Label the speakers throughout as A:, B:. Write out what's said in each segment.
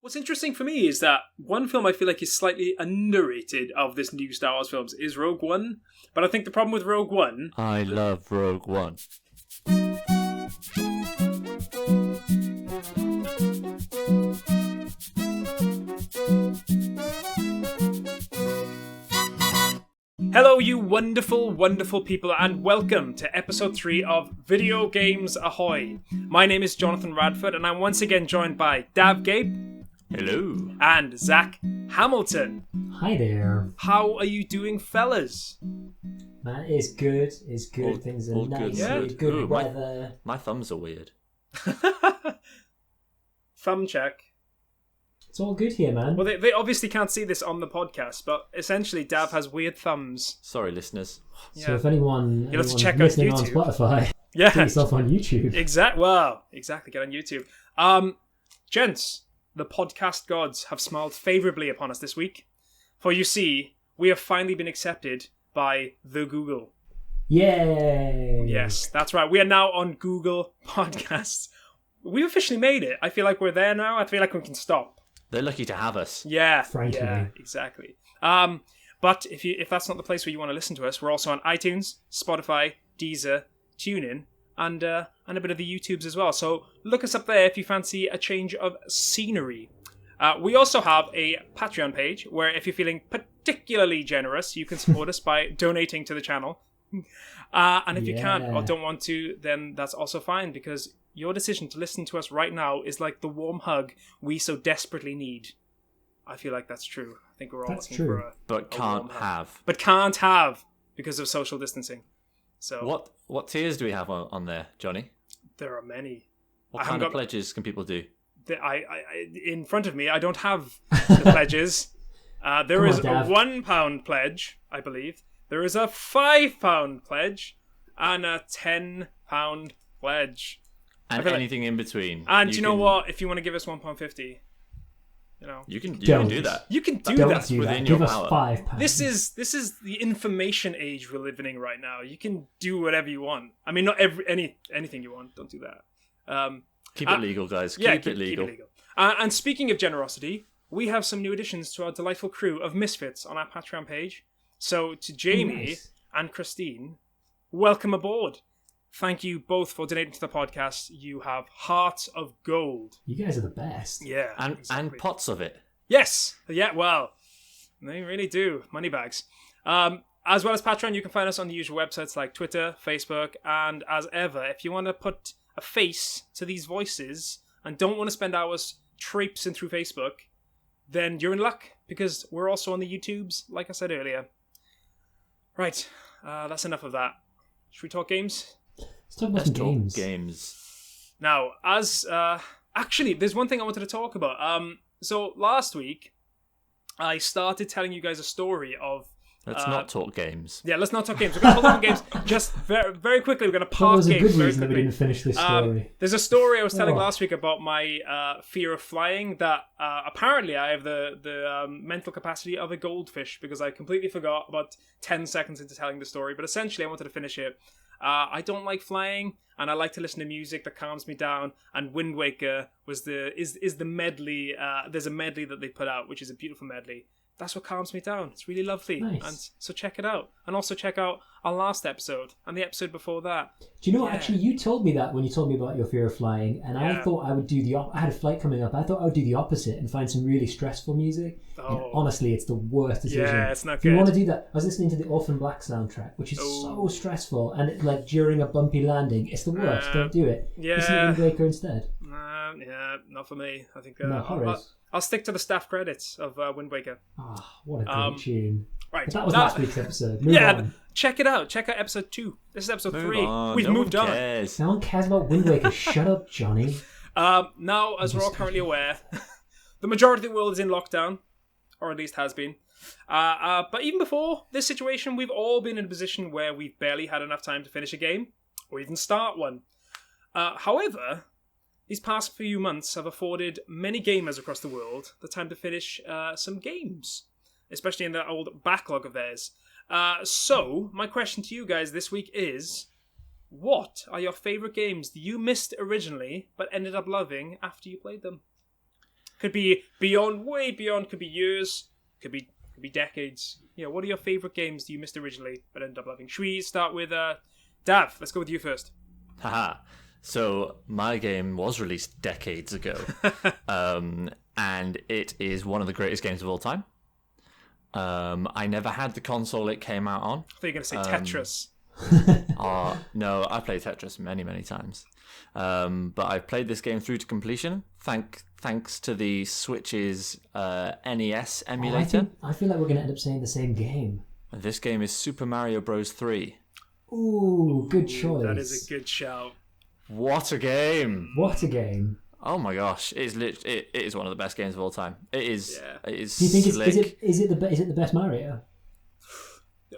A: What's interesting for me is that one film I feel like is slightly underrated of this new Star Wars films is Rogue One. But I think the problem with Rogue One...
B: I love Rogue One.
A: Hello, you wonderful, wonderful people, and welcome to episode 3 of Video Games Ahoy. My name is Jonathan Radford, and I'm once again joined by Dav Gabe.
B: Hello.
A: And Zac Hamilton.
C: Hi there.
A: How are you doing, fellas?
C: Man, it's good. It's good. Things are nice. Good
B: Ooh,
C: weather.
B: My thumbs are weird.
A: Thumb check.
C: It's all good here, man.
A: Well, they obviously can't see this on the podcast, but essentially Dav has weird thumbs.
B: Sorry, listeners.
C: So if anyone
A: let's check out
C: listening on
A: YouTube.
C: Spotify,
A: Yeah.
C: get yourself on YouTube.
A: Exactly. Get on YouTube. Gents, the podcast gods have smiled favourably upon us this week. For you see, we have finally been accepted by the Google.
C: Yay!
A: Yes, that's right. We are now on Google Podcasts. We've officially made it. I feel like we're there now. I feel like we can stop.
B: They're lucky to have us.
A: Yeah,
C: Frankly.
A: yeah, exactly. But if that's not the place where you want to listen to us, we're also on iTunes, Spotify, Deezer, TuneIn, and a bit of the YouTubes as well. So look us up there if you fancy a change of scenery. We also have a Patreon page where if you're feeling particularly generous, you can support us by donating to the channel. And if you can't or don't want to, then that's also fine, because your decision to listen to us right now is like the warm hug we so desperately need. I feel like that's true. I think we're all looking for a
B: But can't have.
A: But can't have because of social distancing. So
B: What tiers do we have on there, Johnny?
A: there are many.
B: What kind of pledges can people do?
A: I in front of me, I don't have the pledges. There is a £1 pledge, I believe. There is a £5 pledge and a £10 pledge.
B: And anything in between.
A: And you know what? If you want to give us £1.50,
B: you can do that.
A: You can do
C: Don't
A: that.
C: do
B: within
C: that.
B: your
C: Give us
B: power.
C: £5.
A: This is the information age we're living in right now. You can do whatever you want. I mean, not anything you want. Don't do that.
B: Keep it legal, guys.
A: Keep
B: it legal.
A: And speaking of generosity, we have some new additions to our delightful crew of misfits on our Patreon page. So to Jamie and Christine, welcome aboard. Thank you both for donating to the podcast. You have hearts of gold.
C: You guys are the best.
A: Yeah.
B: And pots of it.
A: Yes. Yeah, well, they really do. Money bags. As well as Patreon, you can find us on the usual websites like Twitter, Facebook, and as ever, if you want to put a face to these voices and don't want to spend hours traipsing through Facebook, then you're in luck, because we're also on the YouTubes, like I said earlier. Right, that's enough of that. Should we talk games?
C: Let's talk about some games.
A: Now, actually, there's one thing I wanted to talk about. So last week, I started telling you guys a story of...
B: Let's not talk games.
A: Yeah, let's not talk games. We're going to hold on games just very, very quickly. We're going to park games very quickly.
C: There's a good reason that we didn't finish this story.
A: There's a story I was telling last week about my fear of flying, that apparently I have the mental capacity of a goldfish, because I completely forgot about 10 seconds into telling the story. But essentially, I wanted to finish it. I don't like flying, and I like to listen to music that calms me down. And Wind Waker is the medley. There's a medley that they put out, which is a beautiful medley. That's what calms me down. It's really lovely.
C: Nice.
A: And so check it out. And also check out our last episode and the episode before that.
C: Do you know what? Actually, you told me that when you told me about your fear of flying, and I thought I would do I had a flight coming up. I thought I would do the opposite and find some really stressful music. And honestly, it's the worst decision.
A: Yeah, it's not
C: if
A: good.
C: you want to do that, I was listening to the Orphan Black soundtrack, which is so stressful, and it, like during a bumpy landing, it's the worst. Don't do it.
A: Yeah.
C: Listen to Wind Waker instead.
A: Yeah, not for me. I think I'll stick to the staff credits of Wind Waker.
C: What a great tune.
A: Right.
C: But that was last week's episode. Move on.
A: Check it out. Check out episode 2. This is episode 3. We've
B: no
A: moved
B: one
A: on.
B: cares.
C: No one cares about Wind Waker. Shut up, Johnny.
A: Now, as we're all currently aware, the majority of the world is in lockdown, or at least has been. But even before this situation, we've all been in a position where we've barely had enough time to finish a game, or even start one. However, these past few months have afforded many gamers across the world the time to finish some games, especially in the old backlog of theirs. So, my question to you guys this week is, what are your favourite games that you missed originally but ended up loving after you played them? Could be beyond, way beyond. Could be years. Could be decades. What are your favorite games that you missed originally but ended up loving? Should we start with Dav? Let's go with you first.
B: Haha. So my game was released decades ago, and it is one of the greatest games of all time. I never had the console it came out on.
A: I thought you were going to say Tetris.
B: No, I played Tetris many, many times. But I've played this game through to completion, thanks to the Switch's NES emulator.
C: I feel like we're going to end up saying the same game.
B: And this game is Super Mario Bros. 3.
C: Ooh, good choice.
A: That is a good shout.
B: What a game!
C: What a game!
B: Oh my gosh, it is one of the best games of all time. It is.
A: Yeah.
B: It is.
C: Do you think
B: slick.
C: is it the best Mario?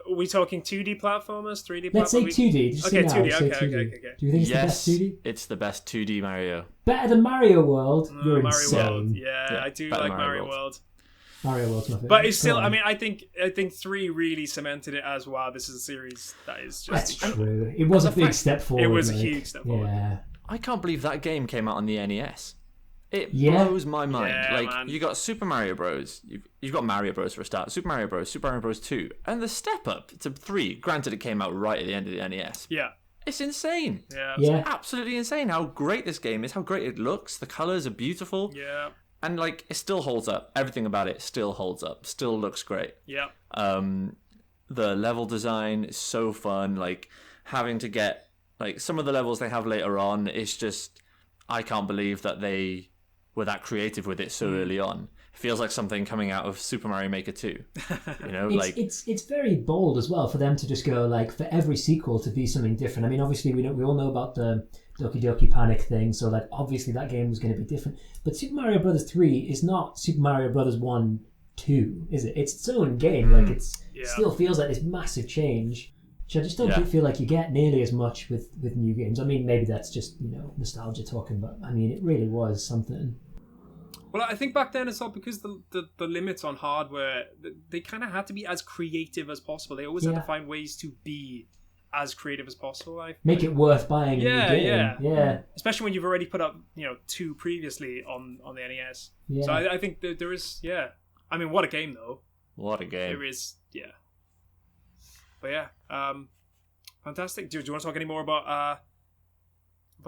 A: Are we talking 2D platformers, 3D platformers?
C: Let's say 2D. Just
A: Okay,
C: now,
A: 2D.
C: say
A: Okay.
C: 2D. Do you think it's the best 2D?
B: It's the best 2D Mario.
C: Better than Mario World? You're
A: Mario
C: insane.
A: World. Yeah, I do like Mario World.
C: Mario World's my favorite.
A: But it's still, I think 3 really cemented it as, wow, this is a series that is just
C: That's
A: incredible.
C: true. It was a big step forward.
A: It was a huge step forward.
C: Yeah.
B: I can't believe that game came out on the NES. It
C: Yeah.
B: blows my mind.
A: Yeah, man.
B: You got Super Mario Bros. You've got Mario Bros for a start. Super Mario Bros 2, and the step up to 3. Granted, it came out right at the end of the NES.
A: Yeah.
B: It's insane.
A: Yeah.
C: Yeah.
B: Absolutely insane how great this game is. How great it looks. The colors are beautiful.
A: Yeah.
B: And it still holds up. Everything about it still holds up. Still looks great.
A: Yeah.
B: The level design is so fun. Having to get some of the levels they have later on. It's just, I can't believe that they were that creative with it so early on. It feels like something coming out of Super Mario Maker 2.
C: It's very bold as well for them to just go for every sequel to be something different. I mean, obviously we all know about the Doki Doki Panic thing, so obviously that game was going to be different. But Super Mario Brothers 3 is not Super Mario Brothers 1, 2, is it? It's its own game. It still feels like this massive change, which I just don't feel like you get nearly as much with new games. I mean, maybe that's just nostalgia talking, but I mean, it really was something.
A: Well, I think back then as well, because the limits on hardware, they kind of had to be as creative as possible. They always had to find ways to be as creative as possible.
C: Make it worth buying. Yeah.
A: Especially when you've already put up 2 previously on the NES.
C: Yeah.
A: So I think that there is I mean, what a game though.
B: What a game.
A: There is But fantastic. Do you want to talk any more about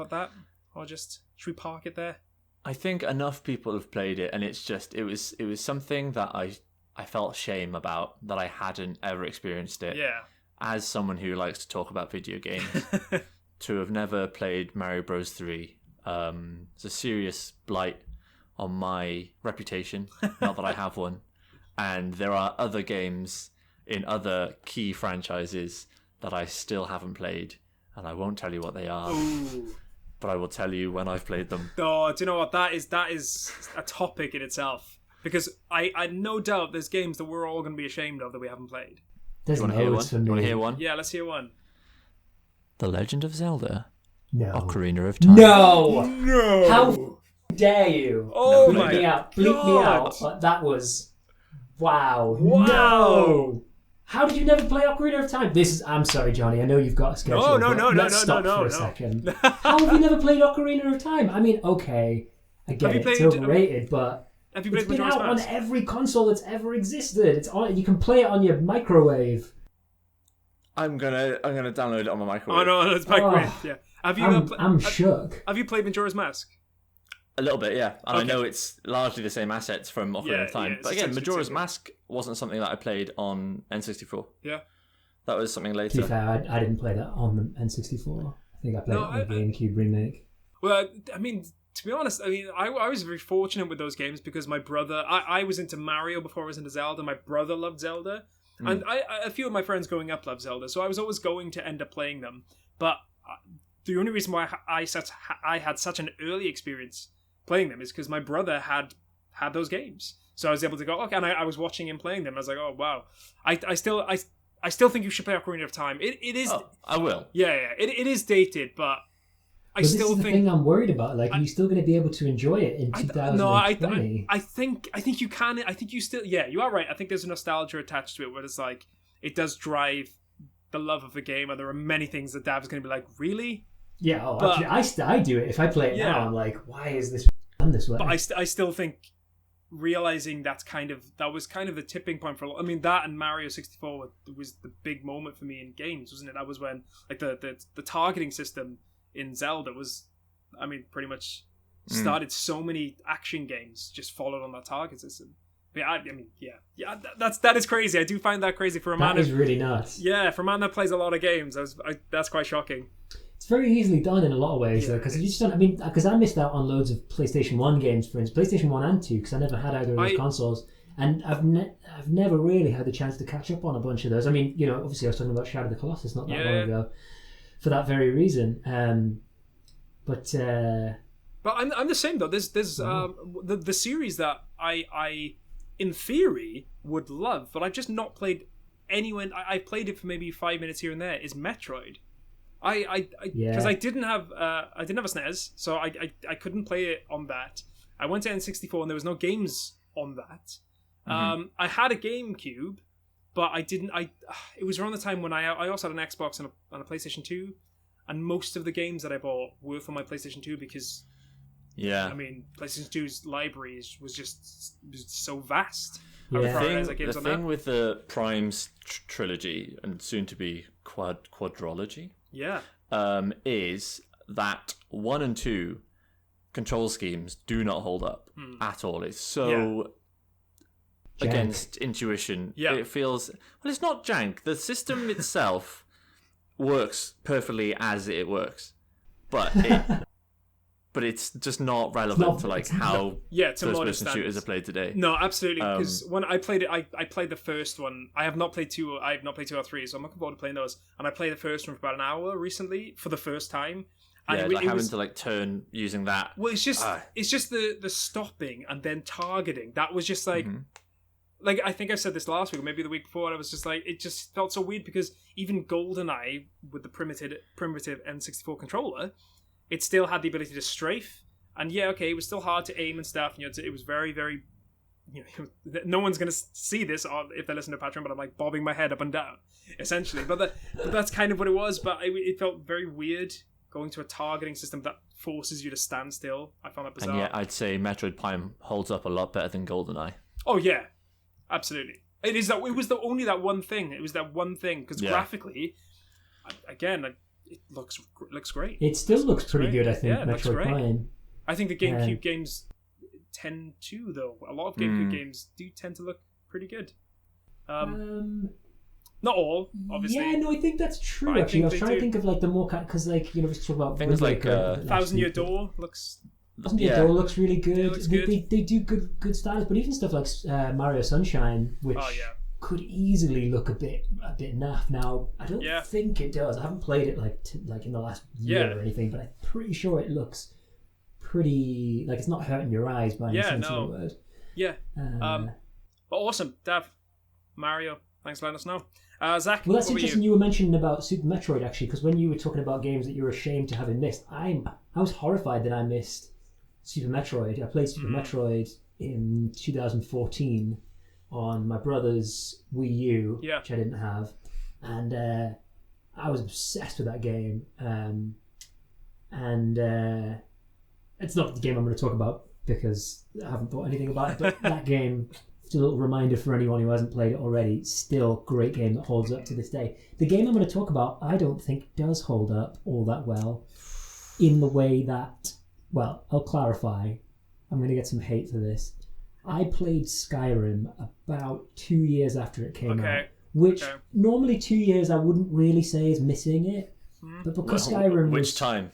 A: that, or just should we park it there?
B: I think enough people have played it, and it's just it was something that I felt shame about, that I hadn't ever experienced it.
A: Yeah.
B: As someone who likes to talk about video games, to have never played Mario Bros 3, it's a serious blight on my reputation. Not that I have one. And there are other games in other key franchises that I still haven't played, and I won't tell you what they are.
A: Ooh.
B: But I will tell you when I've played them.
A: Oh, do you know what? That is a topic in itself. Because I no doubt there's games that we're all going to be ashamed of that we haven't played.
C: There's
B: Do you want to hear one?
C: for me.
B: You want to hear one?
A: Yeah, let's hear one.
B: The Legend of Zelda.
C: No.
B: Ocarina of Time.
C: No! How dare you?
A: Oh
C: Bleep
A: my
C: me out. Bleep me
A: God.
C: out. That was... Wow.
A: Wow.
C: No! How did you never play Ocarina of Time? I'm sorry, Johnny. I know you've got a schedule.
A: No,
C: let's stop for a second. How have you never played Ocarina of Time? I mean, okay, I get it. It's overrated, but
A: have you played
C: it's been
A: Majora's
C: out on
A: Mask?
C: every console that's ever existed. It's on. You can play it on your microwave.
B: I'm gonna download it on my microwave.
A: Oh no, it's microwave. Yeah.
C: I'm shook.
A: Have you played Majora's Mask?
B: A little bit, yeah. And
A: Okay.
B: I know it's largely the same assets from Ocarina of Time.
A: Yeah,
B: but
A: it's
B: again,
A: essentially
B: Majora's
A: similar.
B: Mask wasn't something that I played on N64.
A: Yeah.
B: That was something
C: To be
B: later.
C: fair, I didn't play that on the N64. I think I played it on the GameCube remake.
A: Well, I mean, to be honest, I was very fortunate with those games because my brother, I was into Mario before I was into Zelda. My brother loved Zelda. And a few of my friends growing up loved Zelda. So I was always going to end up playing them. But the only reason why I had such an early experience playing them is because my brother had those games. So I was able to go, okay, and I was watching him playing them. And I was like, oh, wow. I still think you should play Ocarina of Time. It is...
B: Oh, I will.
A: Yeah. It is dated, but I
C: But
A: still
C: this is the
A: think...
C: thing I'm worried about. Are you still going to be able to enjoy it in 2020?
A: I think you can. I think you still... Yeah, you are right. I think there's a nostalgia attached to it where it's like, it does drive the love of the game, and there are many things that Dav's going to be like, really?
C: Yeah,
A: but,
C: actually, I do it. If I play it now, I'm like, why is this done this way?
A: But I still think realizing that was kind of the tipping point for a lot. I mean, that and Mario 64 was the big moment for me in games, wasn't it? That was when like the targeting system in Zelda was, I mean, pretty much started so many action games just followed on that target system. But I mean, that is crazy. I do find that crazy for a man.
C: That is really nuts.
A: Yeah, for a man that plays a lot of games, that's quite shocking.
C: It's very easily done in a lot of ways, though, because you just don't. I mean, because I missed out on loads of PlayStation 1 games, for instance, PlayStation 1 and 2, because I never had either of those consoles, and I've never really had the chance to catch up on a bunch of those. I mean, obviously I was talking about Shadow of the Colossus not that long ago, for that very reason. But
A: I'm the same though. There's the series that I in theory would love, but I've just not played anyone. I played it for maybe 5 minutes here and there. Is Metroid. Because I didn't have a SNES, so I couldn't play it on that. I went to N64 and there was no games on that. I had a GameCube, but I didn't. It was around the time when I also had an Xbox and a PlayStation 2, and most of the games that I bought were for my PlayStation 2 because, I mean, PlayStation 2's library was just so vast.
B: The thing with the Prime's trilogy and soon to be quadrology. Is that 1 and 2 control schemes do not hold up at all. It's so against intuition. It feels... Well, it's not jank. The system itself works perfectly as it works. But it's just not relevant to like how first-person shooters are played today.
A: No, absolutely. Because when I played it, I played the first one. I have not played 2. I have not played 2 or 3, so I'm looking forward to playing those. And I played the first one for about an hour recently for the first time. And
B: having to like turn using that.
A: Well, it's just the stopping and then targeting. That was just like. Like, I think I said this last week, or maybe the week before, I was just like, it just felt so weird because even GoldenEye, with the primitive N64 controller, it still had the ability to strafe. And it was still hard to aim and stuff. It was very, very... no one's going to see this if they listen to Patreon, but I'm like bobbing my head up and down, essentially. But that's kind of what it was. But it felt very weird going to a targeting system that forces you to stand still. I found that bizarre.
B: And yet, I'd say Metroid Prime holds up a lot better than GoldenEye.
A: Oh, yeah. Absolutely. It was only that one thing. It was that one thing because graphically, again, it looks great.
C: It still looks pretty good, I think. Metroid Prime.
A: I think the GameCube games tend to, though. A lot of GameCube games do tend to look pretty good. Not all, obviously.
C: Yeah, no, I think that's true. Actually, I was trying to think of like the more because we talk about
B: things like
A: Thousand Year Door looks.
C: The door looks really good. They do good styles, but even stuff like Mario Sunshine, which could easily look a bit naff. Now, I don't think it does. I haven't played it like in the last year or anything, but I'm pretty sure it looks pretty like it's not hurting your eyes by any sense of the word.
A: Yeah. But awesome, Dav, Mario. Thanks for letting us know. Zach,
C: well, that's interesting. You were mentioning about Super Metroid actually, because when you were talking about games that you were ashamed to having missed, I was horrified that I missed Super Metroid. I played Super Metroid in 2014 on my brother's Wii U, which I didn't have, and I was obsessed with that game. And it's not the game I'm going to talk about because I haven't thought anything about it. But that game, just a little reminder for anyone who hasn't played it already, still a great game that holds up to this day. The game I'm going to talk about, I don't think does hold up all that well, in the way that. Well, I'll clarify. I'm going to get some hate for this. I played Skyrim about 2 years after it came out, which normally 2 years I wouldn't really say is missing it. But because Skyrim
B: Which time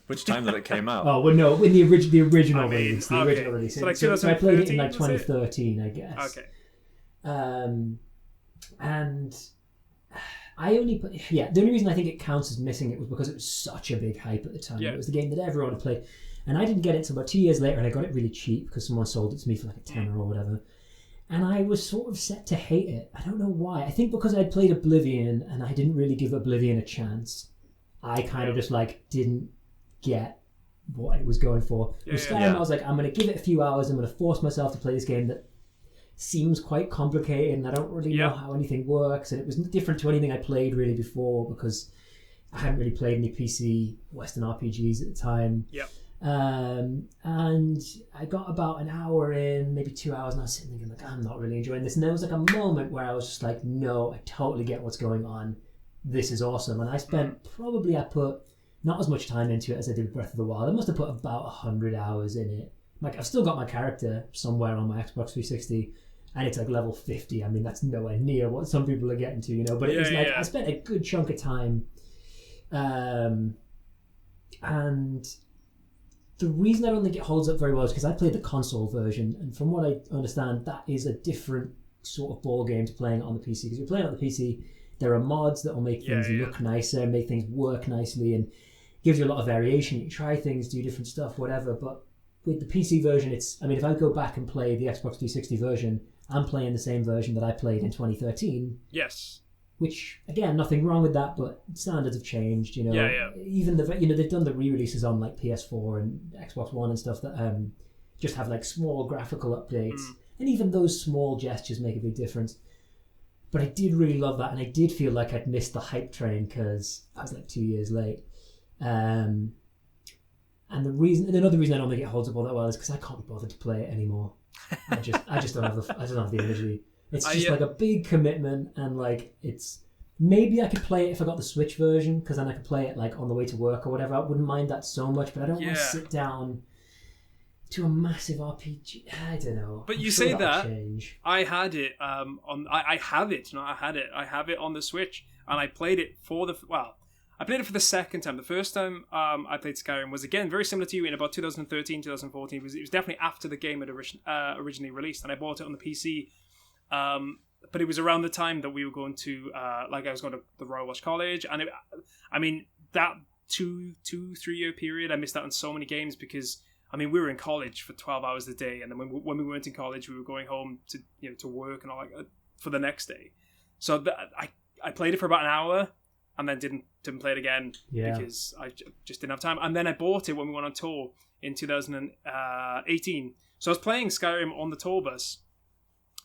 B: that it came out?
C: Oh, well, no, in the original release. The original release.
A: So, like
C: so I played it in like 2013, I guess.
A: Okay.
C: And I only put... Yeah, the only reason I think it counts as missing it was because it was such a big hype at the time. It was the game that everyone had played. And I didn't get it until about 2 years later, and I got it really cheap because someone sold it to me for like a tenner or whatever. And I was sort of set to hate it. I don't know why. I think because I'd played Oblivion and I didn't really give Oblivion a chance. I kind of just like didn't get what it was going for. With Skyrim, I was like, I'm going to give it a few hours. I'm going to force myself to play this game that seems quite complicated and I don't really know how anything works. And it was different to anything I played really before because I hadn't really played any PC Western RPGs at the time.
A: Yep.
C: And I got about an hour in, maybe 2 hours, and I was sitting thinking, like, I'm not really enjoying this. And there was like a moment where I was just like, no, I totally get what's going on. This is awesome. And I I put not as much time into it as I did with Breath of the Wild. I must have put about 100 hours in it. Like, I've still got my character somewhere on my Xbox 360, and it's like level 50. I mean, that's nowhere near what some people are getting to, you know. But it was like, I spent a good chunk of time. And the reason I don't think it holds up very well is because I played the console version, and from what I understand, that is a different sort of ball game to playing it on the PC. Because you're playing it on the PC, there are mods that will make things look nicer, make things work nicely, and gives you a lot of variation. You can try things, do different stuff, whatever. But with the PC version, if I go back and play the Xbox 360 version, I'm playing the same version that I played in 2013.
A: Yes.
C: Which, again, nothing wrong with that, but standards have changed, you know.
A: Yeah.
C: Even they've done the re-releases on like PS4 and Xbox One and stuff that just have like small graphical updates, and even those small gestures make a big difference. But I did really love that, and I did feel like I'd missed the hype train because I was like 2 years late. And another reason I don't think it holds up all that well is because I can't be bothered to play it anymore. I just don't have the energy. It's just like a big commitment, and like it's maybe I could play it if I got the Switch version, because then I could play it like on the way to work or whatever. I wouldn't mind that so much, but I don't want to sit down to a massive RPG. I don't know.
A: But you say that I had it I have it on the Switch, and I played it for the second time. The first time I played Skyrim was, again, very similar to you, in about 2013, 2014. It was definitely after the game had originally released, and I bought it on the PC. But it was around the time that we were going to, I was going to the Royal Welsh College, and that 2-3 year period, I missed out on so many games because, we were in college for 12 hours a day, and then when we weren't in college, we were going home to work and all that for the next day. So I played it for about an hour, and then didn't play it again because I just didn't have time. And then I bought it when we went on tour in 2018. So I was playing Skyrim on the tour bus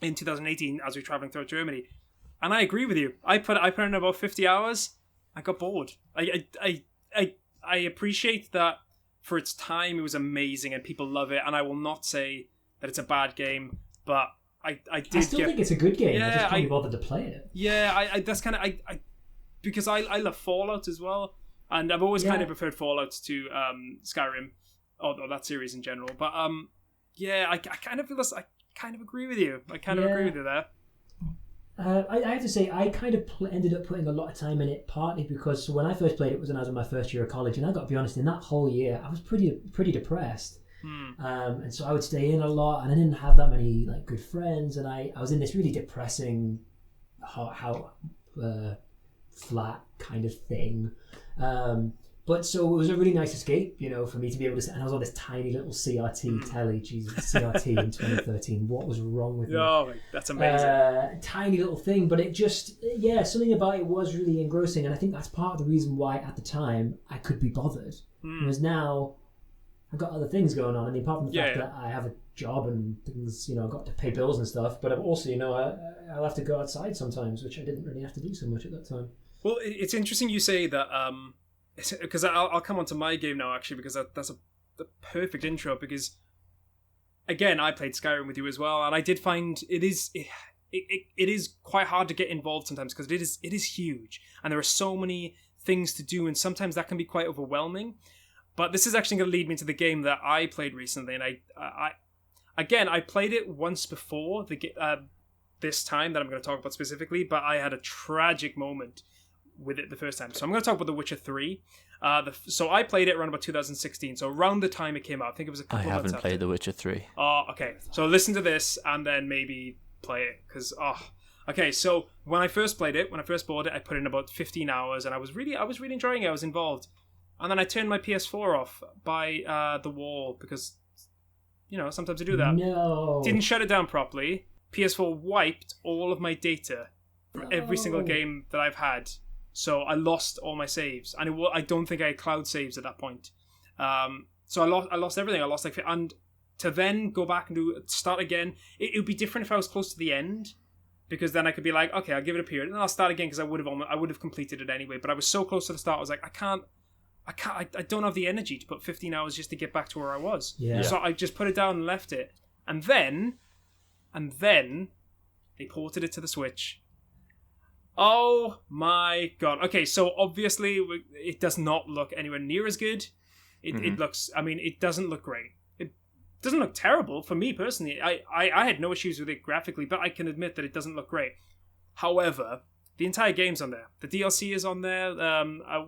A: in 2018 as we were traveling through Germany, and I agree with you. I put in about 50 hours. I got bored. I appreciate that for its time it was amazing and people love it, and I will not say that it's a bad game, but I still
C: think it's a good game. I just can't be bothered to play it.
A: Yeah, that's kind of because I love Fallout as well, and I've always kind of preferred Fallout to Skyrim, or that series in general. But I kind of feel this. I kind of agree with you. Agree with you there.
C: I have to say, I kind of ended up putting a lot of time in it, partly because when I first played it was when I was in my first year of college, and I got to be honest, in that whole year I was pretty depressed. And so I would stay in a lot, and I didn't have that many like good friends, and I was in this really depressing how flat kind of thing. But so it was a really nice escape, for me to be able to. And I was on this tiny little CRT telly. Jesus, CRT in 2013. What was wrong with me?
A: Oh, that's amazing.
C: Tiny little thing, but it just, something about it was really engrossing. And I think that's part of the reason why at the time I could be bothered. Whereas now I've got other things going on. Apart from the fact that I have a job and things, I've got to pay bills and stuff. But I've also, I'll have to go outside sometimes, which I didn't really have to do so much at that time.
A: Well, it's interesting you say that. Because I'll come on to my game now, actually, because that's the perfect intro. Because again, I played Skyrim with you as well, and I did find it is quite hard to get involved sometimes because it is huge, and there are so many things to do, and sometimes that can be quite overwhelming. But this is actually going to lead me to the game that I played recently, and I played it once before this time that I'm going to talk about specifically, but I had a tragic moment with it the first time. So I'm going to talk about The Witcher 3. So I played it around about 2016. So around the time it came out, I think it was a couple of months after.
B: I haven't played The Witcher 3.
A: Oh, okay. So listen to this and then maybe play it. Okay. So when I first played it, when I first bought it, I put in about 15 hours, and I was really enjoying it. I was involved. And then I turned my PS4 off by the wall because, sometimes I do that.
C: No.
A: Didn't shut it down properly. PS4 wiped all of my data for every single game that I've had. So I lost all my saves, and I don't think I had cloud saves at that point. So I lost everything. I lost and to then go back and start again. It would be different if I was close to the end, because then I could be like, okay, I'll give it a period, and then I'll start again because I would have completed it anyway. But I was so close to the start, I was like, I can't I don't have the energy to put 15 hours just to get back to where I was.
C: Yeah.
A: So I just put it down and left it. And then they ported it to the Switch. Oh my god. Okay, so obviously it does not look anywhere near as good. It looks, I mean, it doesn't look great. It doesn't look terrible for me personally. I had no issues with it graphically, but I can admit that it doesn't look great. However, the entire game's on there. The DLC is on there,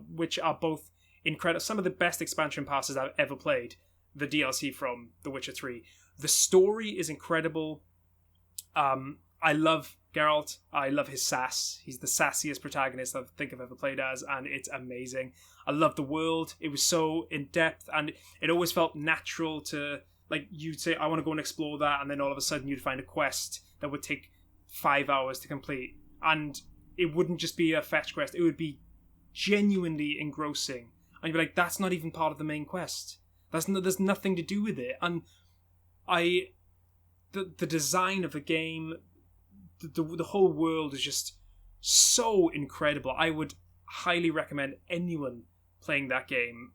A: which are both incredible. Some of the best expansion passes I've ever played. The DLC from The Witcher 3. The story is incredible. I love Geralt. I love his sass. He's the sassiest protagonist I think I've ever played as, and it's amazing. I love the world. It was so in-depth, and it always felt natural to, like, you'd say, I want to go and explore that, and then all of a sudden you'd find a quest that would take 5 hours to complete. And it wouldn't just be a fetch quest. It would be genuinely engrossing. And you'd be like, that's not even part of the main quest. There's nothing to do with it. And the design of the game, the whole world is just so incredible. I would highly recommend anyone playing that game.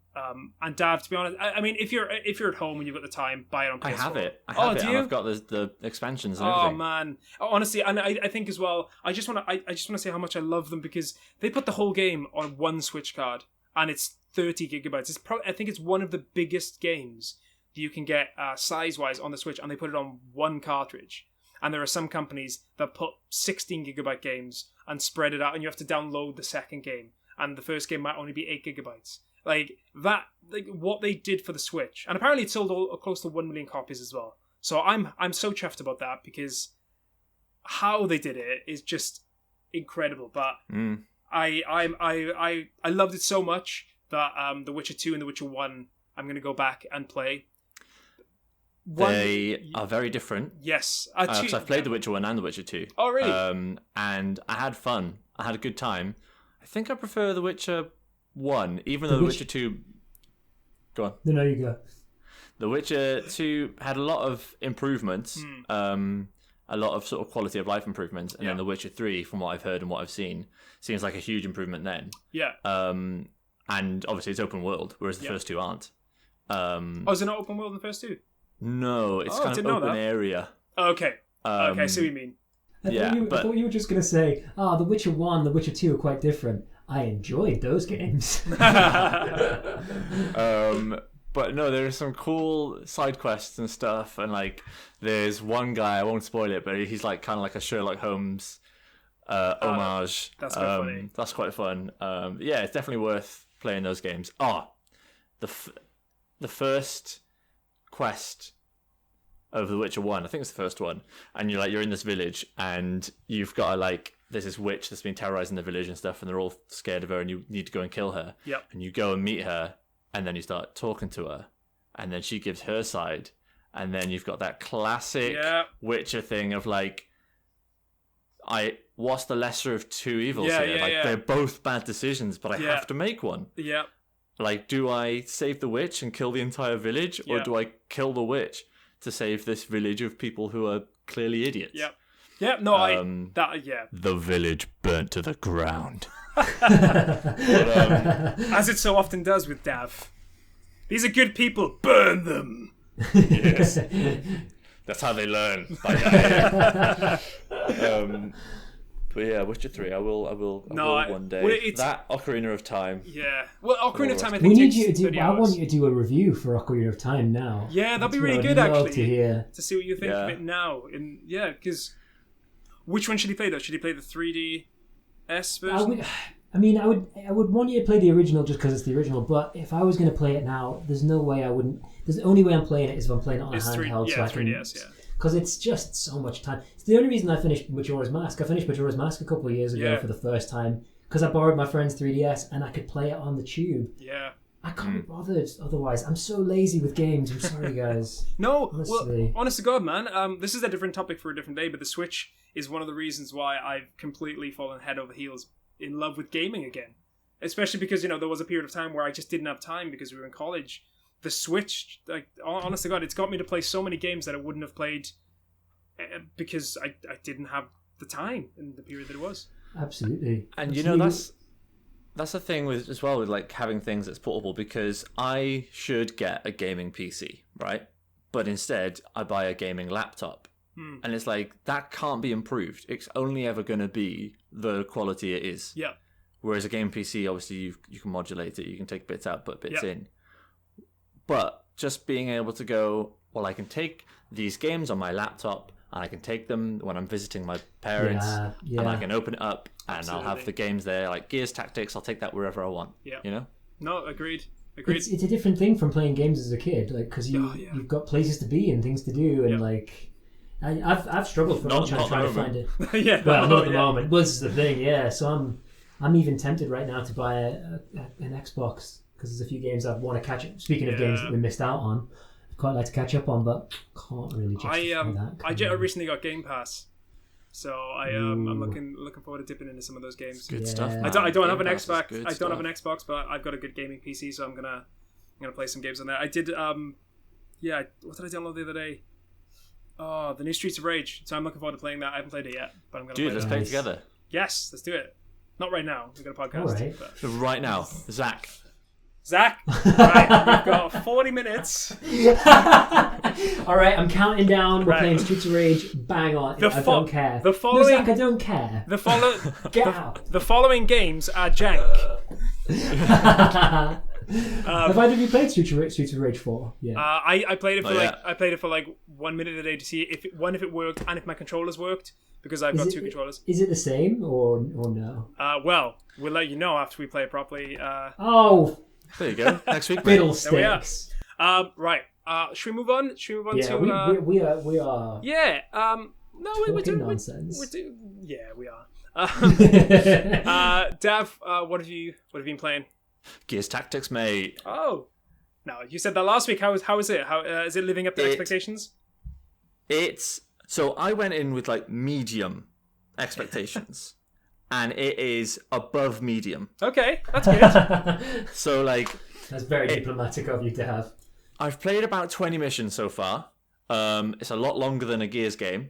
A: And Dav, to be honest, I mean, if you're at home and you've got the time, buy it on PS4.
B: I have it.
A: Do you?
B: And I've got the expansions and everything.
A: Oh man, honestly, and I think as well, I just want to say how much I love them, because they put the whole game on one Switch card, and it's 30 gigabytes. I think it's one of the biggest games that you can get size-wise on the Switch, and they put it on one cartridge. And there are some companies that put 16 gigabyte games and spread it out, and you have to download the second game, and the first game might only be 8 gigabytes. Like that, like what they did for the Switch, and apparently it sold close to 1 million copies as well. So I'm so chuffed about that, because how they did it is just incredible. But I loved it so much that The Witcher 2 and The Witcher 1 I'm going to go back and play.
B: They are very different.
A: Yes.
B: Because I've played The Witcher 1 and The Witcher 2.
A: Oh, really?
B: And I had fun. I had a good time. I think I prefer The Witcher 1, even though The Witcher 2... Go on.
C: No, you go.
B: The Witcher 2 had a lot of improvements, a lot of sort of quality of life improvements, and then The Witcher 3, from what I've heard and what I've seen, seems like a huge improvement then.
A: Yeah.
B: And obviously it's open world, whereas the first two aren't.
A: Is it not open world in the first two?
B: No, it's kind of open area.
A: Okay. Okay, I see what you mean.
C: I thought you were just going to say, The Witcher 1, The Witcher 2 are quite different. I enjoyed those games.
B: But no, there are some cool side quests and stuff, and like there's one guy, I won't spoil it, but he's like kind of like a Sherlock Holmes homage.
A: That's quite funny.
B: That's quite fun. Yeah, it's definitely worth playing those games. The first quest of The Witcher 1, I think it's the first one, and you're in this village, and you've got there's this witch that's been terrorizing the village and stuff, and they're all scared of her, and you need to go and kill her.
A: Yep.
B: And you go and meet her, and then you start talking to her, and then she gives her side, and then you've got that classic Witcher thing of what's the lesser of two evils here? They're both bad decisions, but I have to make one.
A: Yeah.
B: Do I save the witch and kill the entire village, or do I kill the witch to save this village of people who are clearly idiots?
A: Yep. Yeah, no,
B: The village burnt to the ground.
A: As it so often does with Dav. These are good people. Burn them.
B: Yes. That's how they learn. By but yeah, Witcher 3, I will one day. That Ocarina of Time.
A: Yeah. Well, Ocarina of Time, I
C: we
A: think
C: need
A: takes
C: you to do.
A: 30
C: I
A: hours.
C: want you to do a review for Ocarina of Time now.
A: Yeah, that'd be really
C: I'd
A: good,
C: love
A: actually.
C: to hear.
A: To see what you think of it now. Because which one should he play, though? Should he play the 3DS version?
C: I would want you to play the original just because it's the original, but if I was going to play it now, there's no way I wouldn't. The only way I'm playing it is if I'm playing it on a handheld.
A: 3DS, yeah.
C: Because it's just so much time. It's the only reason I finished Majora's Mask. I finished Majora's Mask a couple of years ago for the first time because I borrowed my friend's 3DS and I could play it on the tube.
A: Yeah.
C: I can't be bothered otherwise. I'm so lazy with games. I'm sorry, guys.
A: No,
C: honestly.
A: Well, honest to God, man. This is a different topic for a different day, but the Switch is one of the reasons why I've completely fallen head over heels in love with gaming again. Especially because, there was a period of time where I just didn't have time because we were in college. The Switch, honest to God, it's got me to play so many games that I wouldn't have played because I didn't have the time in the period that it was.
C: Absolutely.
B: And
C: Absolutely.
B: that's the thing with as well with like having things that's portable, because I should get a gaming PC, right? But instead I buy a gaming laptop. And it's like, that can't be improved. It's only ever going to be the quality it is.
A: Yeah.
B: Whereas a game PC, obviously, you can modulate it. You can take bits out, put bits in. But just being able to go, well, I can take these games on my laptop, and I can take them when I'm visiting my parents, and I can open it up, and I'll have the games there, like Gears Tactics. I'll take that wherever I want. Yeah. You know?
A: No, agreed.
C: It's a different thing from playing games as a kid, like, because you've got places to be and things to do, and like. I've struggled for a long time trying to find it. Well, not at the moment. Well, this is the thing, So I'm even tempted right now to buy an Xbox, because there's a few games I want to catch up. Speaking of games that we missed out on, I'd quite like to catch up on, but can't really justify that.
A: I recently got Game Pass, so I'm looking forward to dipping into some of those games.
B: Good stuff. Man.
A: I don't have an Xbox. I don't have an Xbox, but I've got a good gaming PC, so I'm gonna play some games on there. I did what did I download the other day? Oh, the new Streets of Rage. So I'm looking forward to playing that. I haven't played it yet, but I'm going to play it.
B: Dude, let's play it together.
A: Yes, let's do it. Not right now. We've got a podcast.
C: All right.
B: But... Right now. Zach.
A: Right, we've got 40 minutes.
C: All right, I'm counting down. We're playing Streets of Rage. Bang on. I don't care.
A: The following...
C: No, Zach, I don't care. Get out.
A: The following games are jank.
C: Have either of you played Streets of Rage 4? Yeah.
A: I played it for like 1 minute a day to see if it worked and if my controllers worked, because I've got two controllers.
C: Is it the same or no?
A: Well, we'll let you know after we play it properly.
B: There you go. Next week.
C: Fiddlesticks.
A: Right. Should we move on?
C: Yeah, we are.
A: Yeah. No, we're doing
C: nonsense.
A: Yeah, we are. Dav, what have you been playing?
B: Gears Tactics, mate.
A: Oh, no! You said that last week. How is it? How is it living up to expectations?
B: So I went in with like medium expectations, and it is above medium.
A: Okay, that's good.
B: So like,
C: that's very diplomatic of you to have.
B: I've played about 20 missions so far. It's a lot longer than a Gears game,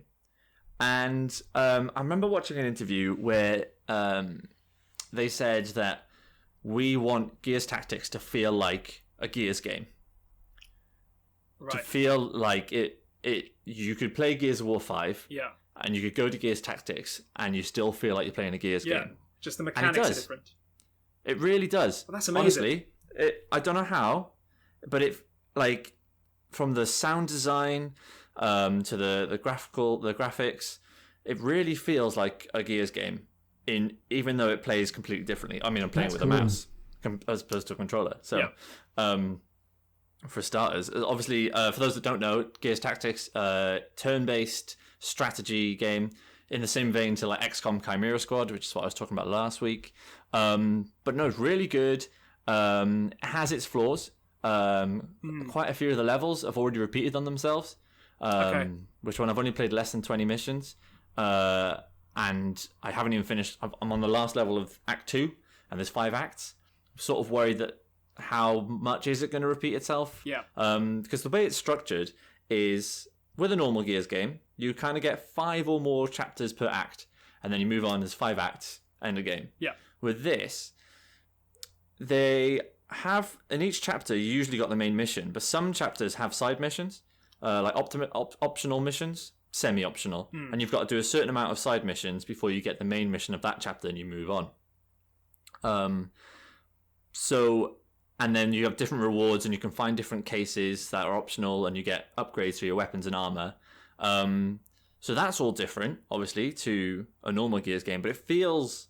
B: and I remember watching an interview where they said that we want Gears Tactics to feel like a Gears game. Right. To feel like you could play Gears of War 5.
A: Yeah.
B: And you could go to Gears Tactics and you still feel like you're playing a Gears game.
A: Just the mechanics are different.
B: It really does.
A: Well, that's amazing.
B: Honestly, I don't know how, but it, like, from the sound design to the graphics, it really feels like a Gears game. Even though it plays completely differently. I mean, I'm playing with a mouse as opposed to a controller. So, for starters, obviously, for those that don't know, Gears Tactics, turn-based strategy game in the same vein to like XCOM Chimera Squad, which is what I was talking about last week. But no, it's really good. It has its flaws. Quite a few of the levels have already repeated on themselves. Which one I've only played less than 20 missions. And I haven't even finished. I'm on the last level of Act 2, and there's 5 acts. I'm sort of worried that how much is it going to repeat itself?
A: Yeah.
B: Because the way it's structured is, with a normal Gears game, you kind of get 5 or more chapters per act, and then you move on, there's 5 acts, end of game.
A: Yeah.
B: With this, they have, in each chapter, you usually got the main mission, but some chapters have side missions, like optional missions. Semi-optional, and you've got to do a certain amount of side missions before you get the main mission of that chapter and you move on. And then you have different rewards and you can find different cases that are optional and you get upgrades for your weapons and armor. So that's all different, obviously, to a normal Gears game, but it feels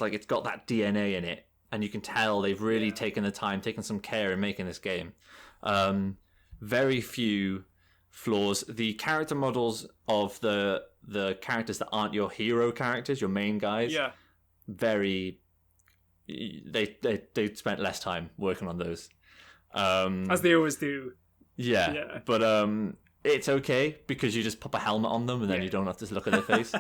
B: like it's got that DNA in it, and you can tell they've really taken the time, taken some care in making this game. Very few flaws. The character models of the characters that aren't your hero characters, your main guys, very they spent less time working on those,
A: as they always do.
B: But it's okay because you just pop a helmet on them and then you don't have to look at their face.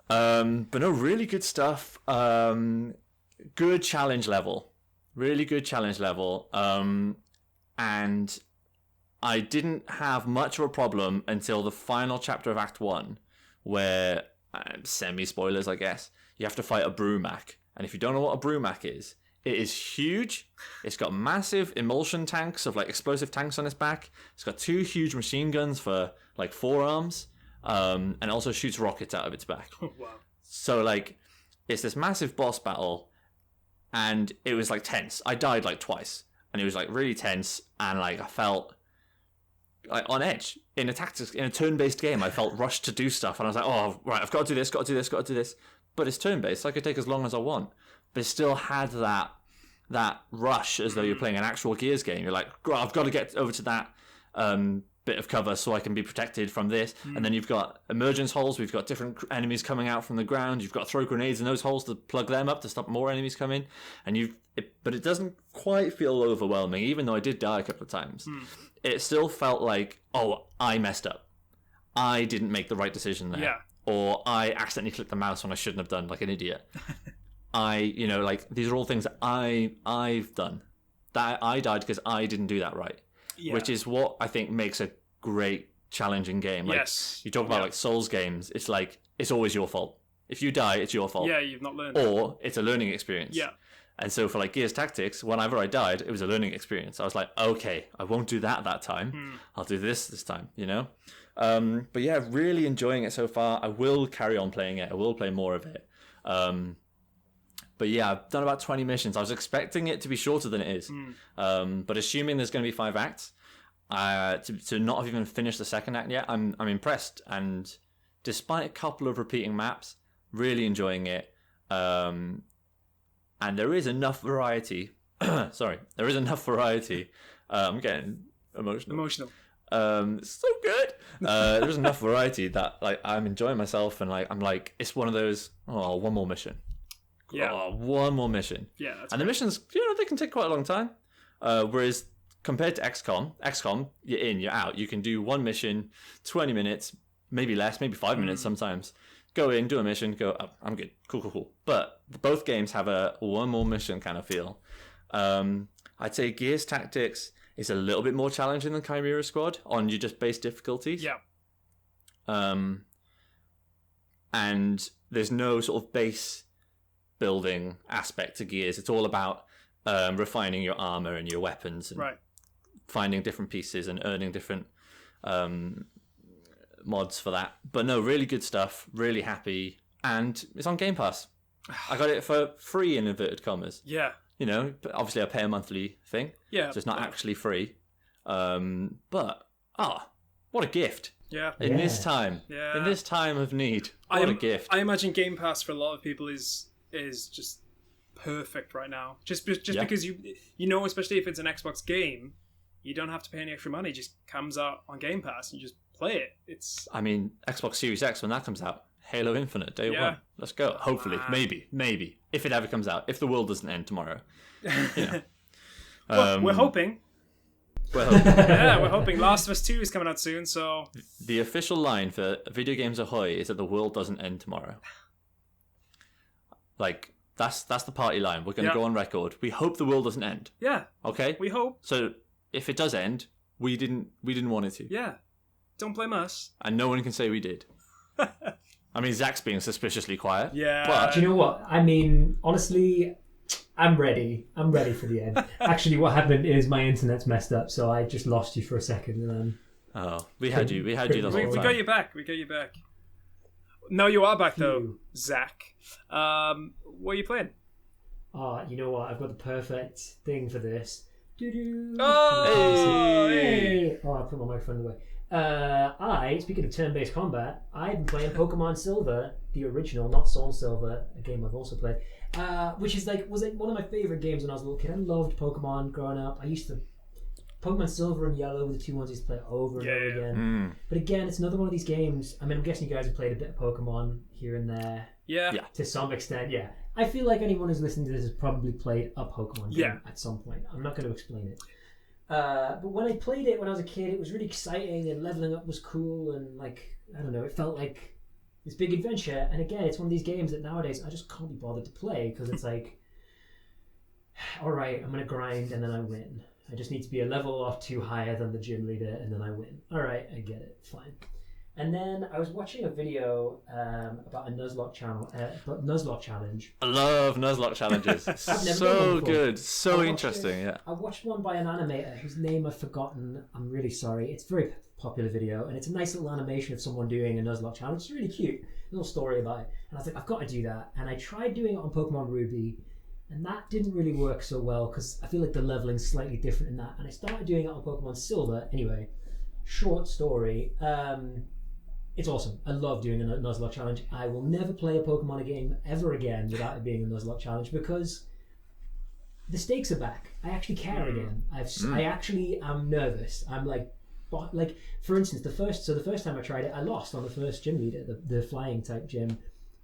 B: But no, really good stuff. Good challenge level, really good challenge level. And I didn't have much of a problem until the final chapter of Act 1, where, semi-spoilers, I guess, you have to fight a Brumac, And if you don't know what a Brumac is, it is huge. It's got massive emulsion tanks of like explosive tanks on its back. It's got 2 huge machine guns for like forearms, and it also shoots rockets out of its back.
A: Wow.
B: So like, it's this massive boss battle, and it was like tense. I died like twice, and it was like really tense, and like I felt like on edge in a turn-based game. I felt rushed to do stuff, and I was like, oh right, I've got to do this, got to do this, got to do this. But it's turn-based, so I could take as long as I want. But it still had that rush as though you're playing an actual Gears game. You're like, I've got to get over to that bit of cover so I can be protected from this. And then you've got emergence holes. We've got different enemies coming out from the ground. You've got to throw grenades in those holes to plug them up to stop more enemies coming. And but it doesn't quite feel overwhelming, even though I did die a couple of times. It still felt like, oh, I messed up. I didn't make the right decision there.
A: Yeah.
B: Or I accidentally clicked the mouse when I shouldn't have done, like an idiot. Like, these are all things that I've done. That I died because I didn't do that right. Yeah. Which is what I think makes a great, challenging game. Like,
A: yes.
B: You talk about like Souls games, it's like, it's always your fault. If you die, it's your fault.
A: Yeah, you've not learned.
B: Or it's a learning experience.
A: Yeah.
B: And so for like Gears Tactics, whenever I died, it was a learning experience. I was like, okay, I won't do that time. I'll do this time, you know? But yeah, really enjoying it so far. I will carry on playing it. I will play more of it. But yeah, I've done about 20 missions. I was expecting it to be shorter than it is. But assuming there's going to be 5 acts, to not have even finished the second act yet, I'm impressed. And despite a couple of repeating maps, really enjoying it. And there is enough variety. Sorry, there is enough variety. I'm getting emotional. It's so good. There's enough variety that like I'm enjoying myself, and like I'm like, it's one of those, oh, one more mission.
A: Yeah.
B: Oh, one more mission.
A: Yeah.
B: And the missions, they can take quite a long time. Whereas compared to XCOM, you're in, you're out. You can do one mission, 20 minutes, maybe less, maybe 5 minutes sometimes. Go in, do a mission, go, oh, I'm good. Cool. But both games have a one more mission kind of feel. I'd say Gears Tactics is a little bit more challenging than Chimera Squad on your just base difficulties.
A: Yeah.
B: And there's no sort of base building aspect to Gears. It's all about refining your armor and your weapons and finding different pieces and earning different mods for that. But no, really good stuff. Really happy. And it's on Game Pass. I got it for free in inverted commas.
A: Yeah.
B: But obviously I pay a monthly thing.
A: Yeah.
B: So it's not actually free. But, what a gift.
A: Yeah.
B: In this time. Yeah. In this time of need. What a gift.
A: I imagine Game Pass for a lot of people is just perfect right now. Just because you especially if it's an Xbox game, you don't have to pay any extra money. It just comes out on Game Pass and you just play it. I
B: mean, Xbox Series X, when that comes out, Halo Infinite, day one. Let's go. Hopefully. Maybe. If it ever comes out. If the world doesn't end tomorrow.
A: Well, we're hoping. Yeah, we're hoping. Last of Us 2 is coming out soon, so...
B: The official line for Video Games Ahoy is that the world doesn't end tomorrow. Like, that's the party line. We're going to go on record. We hope the world doesn't end.
A: Yeah.
B: Okay?
A: We hope.
B: So, if it does end, we didn't want it to.
A: Yeah. Don't blame us.
B: And no one can say we did. I mean, Zach's being suspiciously quiet.
A: Yeah.
B: But...
C: Do you know what? I mean, honestly, I'm ready. I'm ready for the end. Actually, what happened is my internet's messed up, so I just lost you for a second, and then...
B: Oh, we had you the whole time.
A: We got you back. No, you are back, though, Zach. What are you playing?
C: Oh, you know what? I've got the perfect thing for this.
A: Oh,
C: hey! Oh, I put my microphone away. Speaking of turn-based combat, I've been playing Pokemon Silver, the original, not Soul Silver, a game I've also played, which is was one of my favourite games when I was a little kid. I loved Pokemon growing up. I used to... Pokemon Silver and Yellow were the two ones I used to play over and over again. But again, it's another one of these games. I mean, I'm guessing you guys have played a bit of Pokemon here and there.
A: Yeah.
C: To some extent, yeah. I feel like anyone who's listening to this has probably played a Pokemon game at some point. I'm not going to explain it. But when I played it when I was a kid, it was really exciting and leveling up was cool and I don't know, it felt like this big adventure. And again, it's one of these games that nowadays I just can't be bothered to play because it's like, all right, I'm going to grind and then I win. I just need to be a level or two higher than the gym leader and then I win. All right, I get it. Fine. And then I was watching a video about a Nuzlocke challenge.
B: I love Nuzlocke challenges.
C: I've never done
B: So
C: one before.
B: good, so interesting. Yeah.
C: I watched one by an animator whose name I've forgotten. I'm really sorry. It's a very popular video, and it's a nice little animation of someone doing a Nuzlocke challenge. It's really cute. Little story about it. And I was like, I've got to do that. And I tried doing it on Pokemon Ruby, and that didn't really work so well because I feel like the leveling's slightly different in that. And I started doing it on Pokemon Silver. Anyway, short story. It's awesome. I love doing a Nuzlocke challenge. I will never play a Pokemon game ever again without it being a Nuzlocke challenge because the stakes are back. I actually care again. I actually am nervous. I'm like, for instance, the first time I tried it, I lost on the first gym leader, the flying type gym,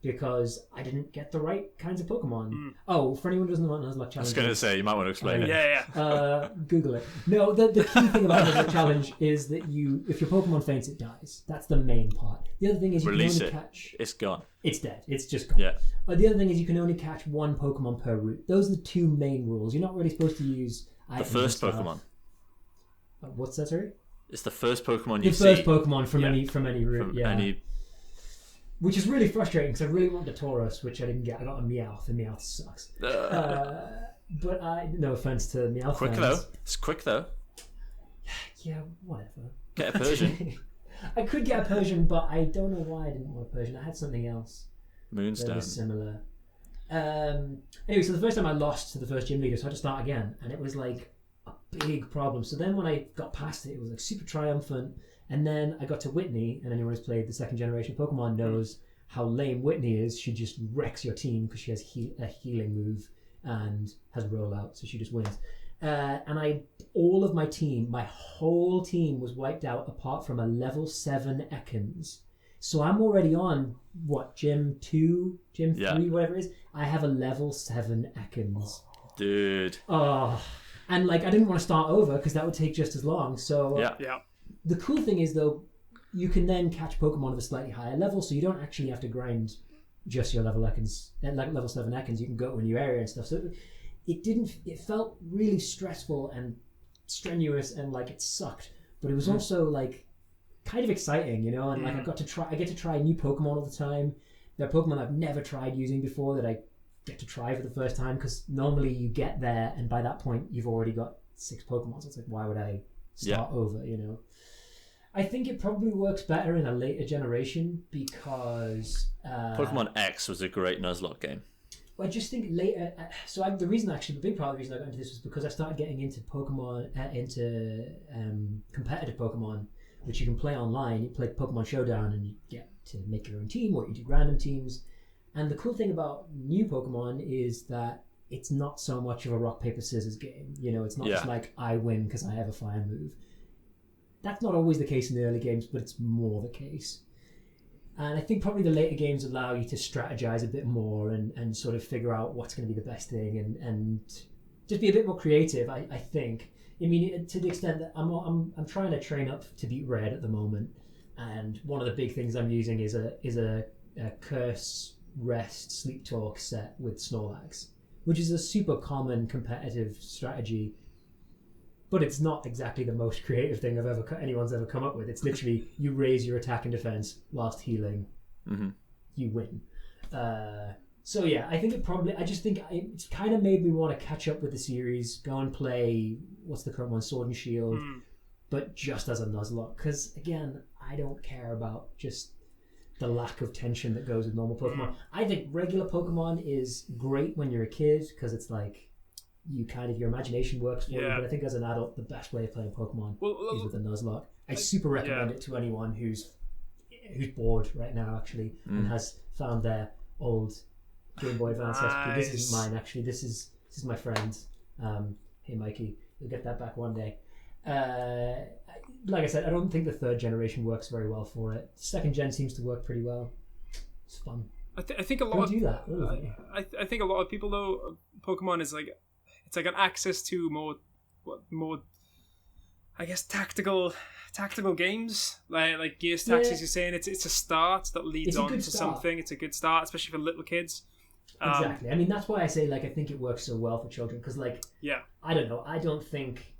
C: because I didn't get the right kinds of Pokemon. Oh, for anyone who doesn't know what Nuzlocke challenge
B: I was going to say, you might want to explain it.
A: Yeah.
C: Google it. No, the key thing about Nuzlocke challenge is that if your Pokemon faints, it dies. That's the main part. The other thing is you
B: Release
C: can only
B: it.
C: catch...
B: It's gone.
C: It's dead. It's just gone.
B: Yeah.
C: The other thing is you can only catch one Pokemon per route. Those are the two main rules. You're not really supposed to use...
B: The first Pokemon.
C: What's that, sorry?
B: It's the first Pokemon you see.
C: The first Pokemon from any route,
B: From
C: yeah.
B: any...
C: Which is really frustrating because I really wanted a Tauros, which I didn't get. I got a Meowth, and Meowth sucks. But no offense to Meowth
B: Quick
C: fans.
B: though. It's quick though.
C: Yeah, whatever.
B: Get a Persian.
C: I could get a Persian, but I don't know why I didn't want a Persian. I had something else that
B: Moonstone.
C: was similar. Anyway, so the first time I lost to the first gym leader, so I had to start again, and it was like a big problem. So then when I got past it, it was like super triumphant. And then I got to Whitney, and anyone who's played the second generation Pokemon knows how lame Whitney is. She just wrecks your team because she has a healing move and has rollout, so she just wins. And all of my team, my whole team was wiped out apart from a level 7 Ekans. So I'm already on, Gym 2, Gym 3, whatever it is. I have a level 7 Ekans.
B: Dude.
C: Oh, and I didn't want to start over because that would take just as long. So
A: Yeah.
C: The cool thing is, though, you can then catch Pokemon of a slightly higher level, so you don't actually have to grind just your level Ekans, level 7 Ekans. You can go to a new area and stuff. So it felt really stressful and strenuous and like it sucked, but it was also kind of exciting, you know. And I get to try new Pokemon all the time. There are Pokemon I've never tried using before that I get to try for the first time, because normally you get there and by that point you've already got 6 Pokemon. So it's like, why would I start over, you know? I think it probably works better in a later generation because
B: Pokemon X was a great Nuzlocke game.
C: I just think later. The big part of the reason I got into this was because I started getting into Pokemon, competitive Pokemon, which you can play online. You play Pokemon Showdown, and you get to make your own team, or you do random teams. And the cool thing about new Pokemon is that it's not so much of a rock paper scissors game. You know, it's not just like I win because I have a fire move. That's not always the case in the early games, but it's more the case. And I think probably the later games allow you to strategize a bit more and sort of figure out what's going to be the best thing and just be a bit more creative, I think. I mean, to the extent that I'm trying to train up to beat Red at the moment, and one of the big things I'm using is a Curse, Rest, Sleep Talk set with Snorlax, which is a super common competitive strategy. But it's not exactly the most creative thing anyone's ever come up with. It's literally you raise your attack and defense whilst healing, you win. So yeah, I think I just think it's kind of made me want to catch up with the series, go and play what's the current one, Sword and Shield, but just as a Nuzlocke. Because again, I don't care about just the lack of tension that goes with normal Pokemon. I think regular Pokemon is great when you're a kid because it's like, your imagination works for you, but I think as an adult, the best way of playing Pokemon is with a Nuzlocke. I super recommend it to anyone who's bored right now, actually, and has found their old Game Boy Advance SP. This isn't mine, actually. This is my friend's. Hey, Mikey, you'll get that back one day. Like I said, I don't think the third generation works very well for it. Second gen seems to work pretty well. It's fun.
A: I think a lot.
C: Do that.
A: I think a lot of people though, Pokemon is like. It's like an access to more, I guess, tactical games like Gears Tactics. You're saying it's a start that leads on to something. It's a good start, especially for little kids.
C: Exactly. I mean, that's why I say I think it works so well for children because I don't know. I don't think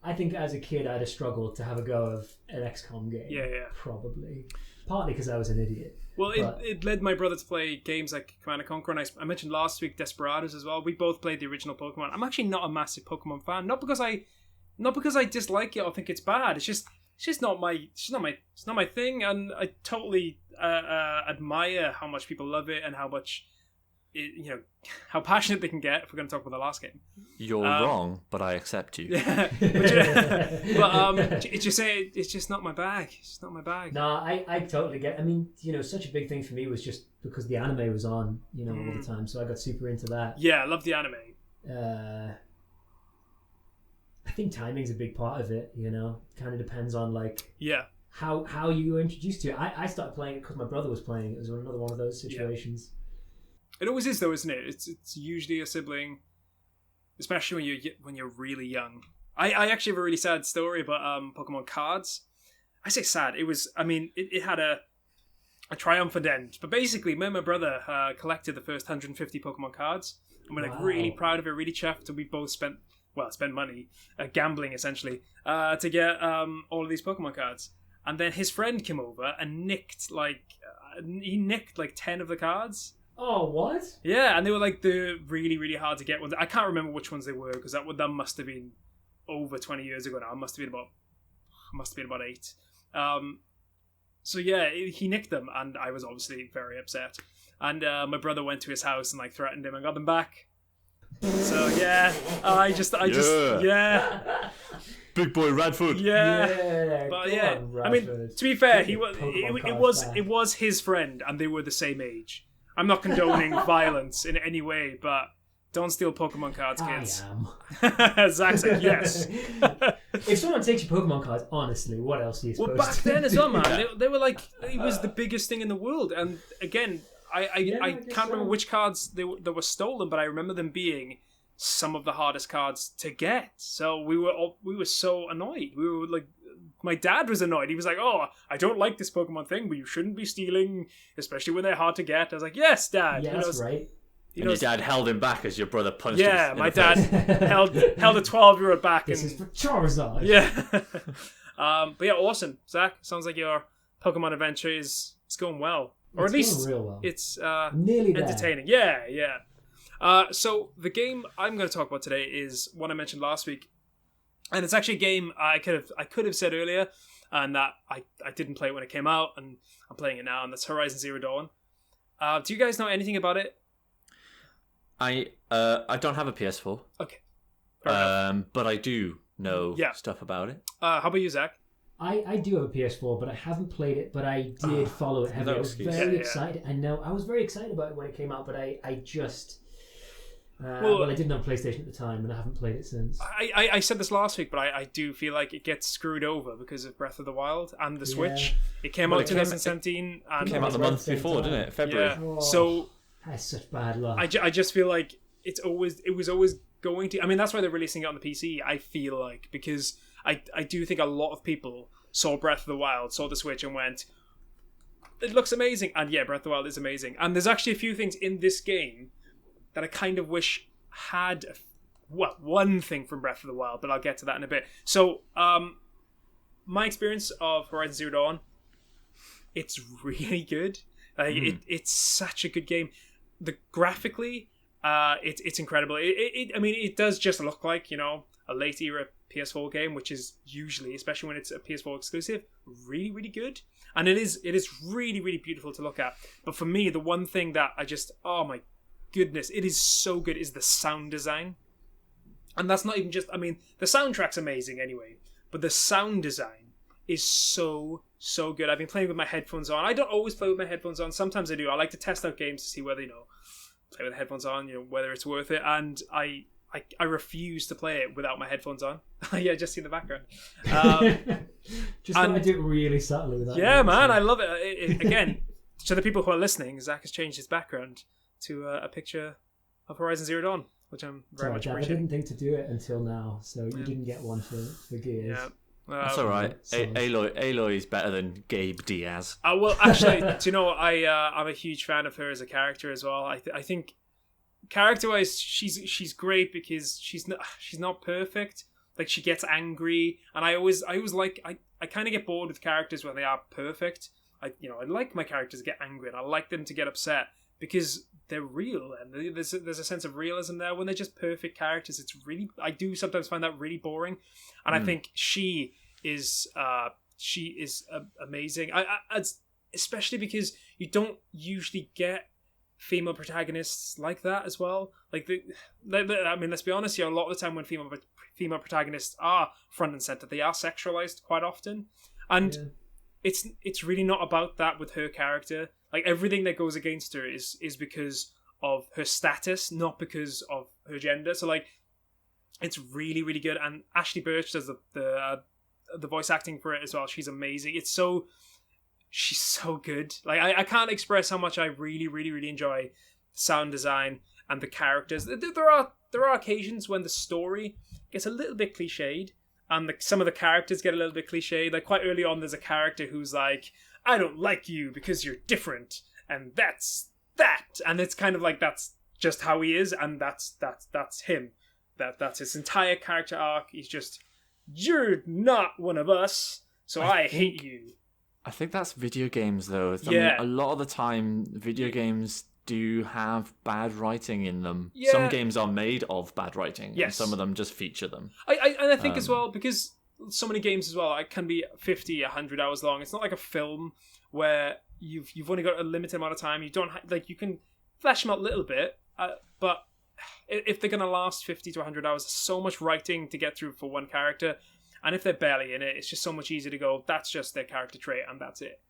C: I think as a kid I'd have struggled to have a go of an XCOM game.
A: Yeah.
C: Probably. Partly because I was an idiot.
A: Well, it led my brother to play games like Command & Conquer, and I mentioned last week Desperados as well. We both played the original Pokemon. I'm actually not a massive Pokemon fan, not because I dislike it or think it's bad. It's just not my thing, and I totally admire how much people love it and how much how passionate they can get. If we're going to talk about the last game,
B: you're wrong, but I accept you.
A: Yeah, it's just not my bag. It's just not my bag.
C: No, I totally get. I mean, such a big thing for me was just because the anime was on, all the time, so I got super into that.
A: Yeah, I love the anime.
C: I think timing's a big part of it. Kind of depends on
A: yeah.
C: How you were introduced to it. I started playing it because my brother was playing it. It was another one of those situations.
A: Yeah. It always is, though, isn't it? It's usually a sibling, especially when you're really young. I actually have a really sad story about Pokemon cards. I say sad. It was. I mean, it had a triumphant end. But basically, me and my brother collected the first 150 Pokemon cards, and we're really proud of it, really chuffed. And we both spent money gambling essentially to get all of these Pokemon cards. And then his friend came over and nicked 10 of the cards.
C: Oh, what?
A: Yeah, and they were the really, really hard to get ones. I can't remember which ones they were because that must have been over 20 years ago now. It must have been about 8. So yeah, he nicked them, and I was obviously very upset. And my brother went to his house and threatened him and got them back. So yeah, I just
B: big boy Radford.
A: Yeah, but yeah,
C: on,
A: I mean, to be fair, it was his friend, and they were the same age. I'm not condoning violence in any way, but don't steal Pokemon cards, kids.
C: I am.
A: Zach said yes.
C: If someone takes your Pokemon cards, honestly, what else are you supposed to do?
A: Well, back then as well, man, they were it was the biggest thing in the world. And again, I can't remember which cards that were stolen, but I remember them being some of the hardest cards to get. So we were so annoyed. We were my dad was annoyed. He was like, "Oh, I don't like this Pokemon thing, but you shouldn't be stealing, especially when they're hard to get." I was like, "Yes, Dad."
C: Yeah, that's right.
B: And your dad held him back as your brother punched him.
A: Yeah, my dad held a 12-year-old back.
C: This is for Charizard.
A: Yeah. But yeah, awesome, Zach. Sounds like your Pokemon adventure is going well, or at least
C: real well.
A: It's
C: nearly
A: entertaining.
C: There.
A: Yeah. So the game I'm going to talk about today is one I mentioned last week, and it's actually a game I could have said earlier, and that I didn't play it when it came out, and I'm playing it now, and that's Horizon Zero Dawn. Do you guys know anything about it?
B: I don't have a PS4.
A: Okay.
B: But I do know stuff about it.
A: How about you, Zach?
C: I do have a PS4, but I haven't played it, but I did follow it heavily. I was very excited. I know. I was very excited about it when it came out, but I just... I didn't have PlayStation at the time, and I haven't played it since.
A: I said this last week, but I do feel like it gets screwed over because of Breath of the Wild and the Switch. It came out in 2017.
B: It came out the month before, didn't it? February.
A: Yeah. So
C: that's such bad luck.
A: I just feel like it was always going to... I mean, that's why they're releasing it on the PC, I feel like, because I do think a lot of people saw Breath of the Wild, saw the Switch, and went, it looks amazing. And yeah, Breath of the Wild is amazing. And there's actually a few things in this game that I kind of wish had, one thing from Breath of the Wild, but I'll get to that in a bit. So, my experience of Horizon Zero Dawn, it's really good. It's such a good game. Graphically, it's incredible. It does just look like, a late era PS4 game, which is usually, especially when it's a PS4 exclusive, really, really good. And it is really, really beautiful to look at. But for me, the one thing that oh my goodness, it is so good, is the sound design. And that's not even just, the soundtrack's amazing anyway, but the sound design is so good. I've been playing with my headphones on. I don't always play with my headphones on. Sometimes I do. I like to test out games to see whether, play with the headphones on, whether it's worth it. And I refuse to play it without my headphones on. Yeah, just see the background.
C: Just thought I'd do it really subtly with that.
A: Yeah, man, I love it. Again, to the people who are listening, Zach has changed his background to a picture of Horizon Zero Dawn, which I'm very much appreciating.
C: I didn't think to do it until now, so you didn't get one for Gears.
A: Yeah.
B: That's all right. Aloy is better than Gabe Diaz.
A: Well, actually, do you know, I'm a huge fan of her as a character as well. I think character-wise, she's great because she's not perfect. Like she gets angry, and I always like I kind of get bored with characters when they are perfect. I like my characters to get angry, and I like them to get upset because they're real, and there's a sense of realism there. When they're just perfect characters, I do sometimes find that really boring, and I think she is amazing. I especially because you don't usually get female protagonists like that as well. Like I mean, let's be honest here. A lot of the time, when female protagonists are front and center, they are sexualized quite often, and it's really not about that with her character. Like everything that goes against her is because of her status, not because of her gender. So like, it's really really good. And Ashley Birch does the voice acting for it as well. She's amazing. She's so good. Like I can't express how much I really really really enjoy the sound design and the characters. There are occasions when the story gets a little bit cliched, and some of the characters get a little bit cliched. Like quite early on, there's a character who's like, "I don't like you because you're different," and that's that. And it's kind of like that's just how he is, and that's him. That's his entire character arc. He's just, you're not one of us, so I hate you.
B: I think that's video games, though. I mean, a lot of the time, video games do have bad writing in them.
A: Yeah.
B: Some games are made of bad writing,
A: yes.
B: and some of them just feature them.
A: I think as well, because so many games as well, it can be 50, 100 hours long. It's not like a film where you've only got a limited amount of time. You don't you can flesh them out a little bit, but if they're going to last 50 to 100 hours, there's so much writing to get through for one character. And if they're barely in it, it's just so much easier to go, that's just their character trait, and that's it.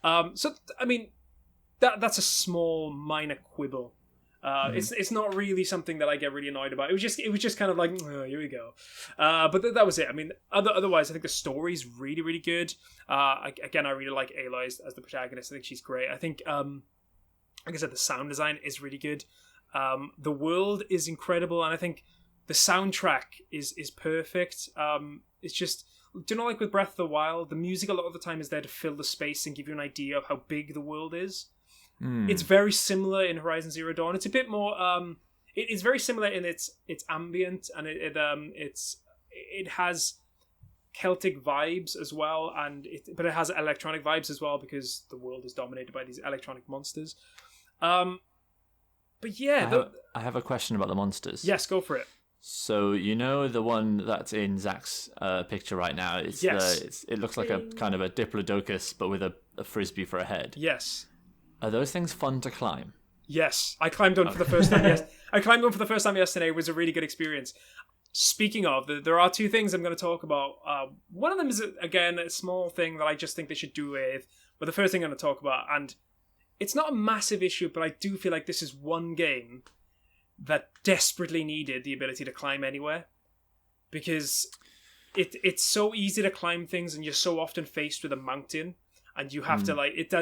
A: So, I mean, that's a small, minor quibble. It's not really something that I get really annoyed about. It was just kind of like, oh, here we go. But that was it. I mean, otherwise, I think the story's really, really good. Again, I really like Aloy as the protagonist. I think she's great. I think, like I said, the sound design is really good. The world is incredible, and I think the soundtrack is perfect. It's just, do you know, like with Breath of the Wild, the music a lot of the time is there to fill the space and give you an idea of how big the world is. It's very similar in Horizon Zero Dawn. It's a bit more. It is very similar in its ambient, and it has Celtic vibes as well, but it has electronic vibes as well because the world is dominated by these electronic monsters. But yeah,
B: I have a question about the monsters.
A: Yes, go for it.
B: So you know the one that's in Zach's picture right now. It looks like a kind of a diplodocus, but with a frisbee for a head.
A: Yes.
B: Are those things fun to climb?
A: Yes, I climbed one for the first time. I climbed one for the first time yesterday. It was a really good experience. Speaking of, there are two things I'm going to talk about. One of them is again a small thing that I just think they should do with. But the first thing I'm going to talk about, and it's not a massive issue, but I do feel like this is one game that desperately needed the ability to climb anywhere, because it's so easy to climb things, and you're so often faced with a mountain, and you have to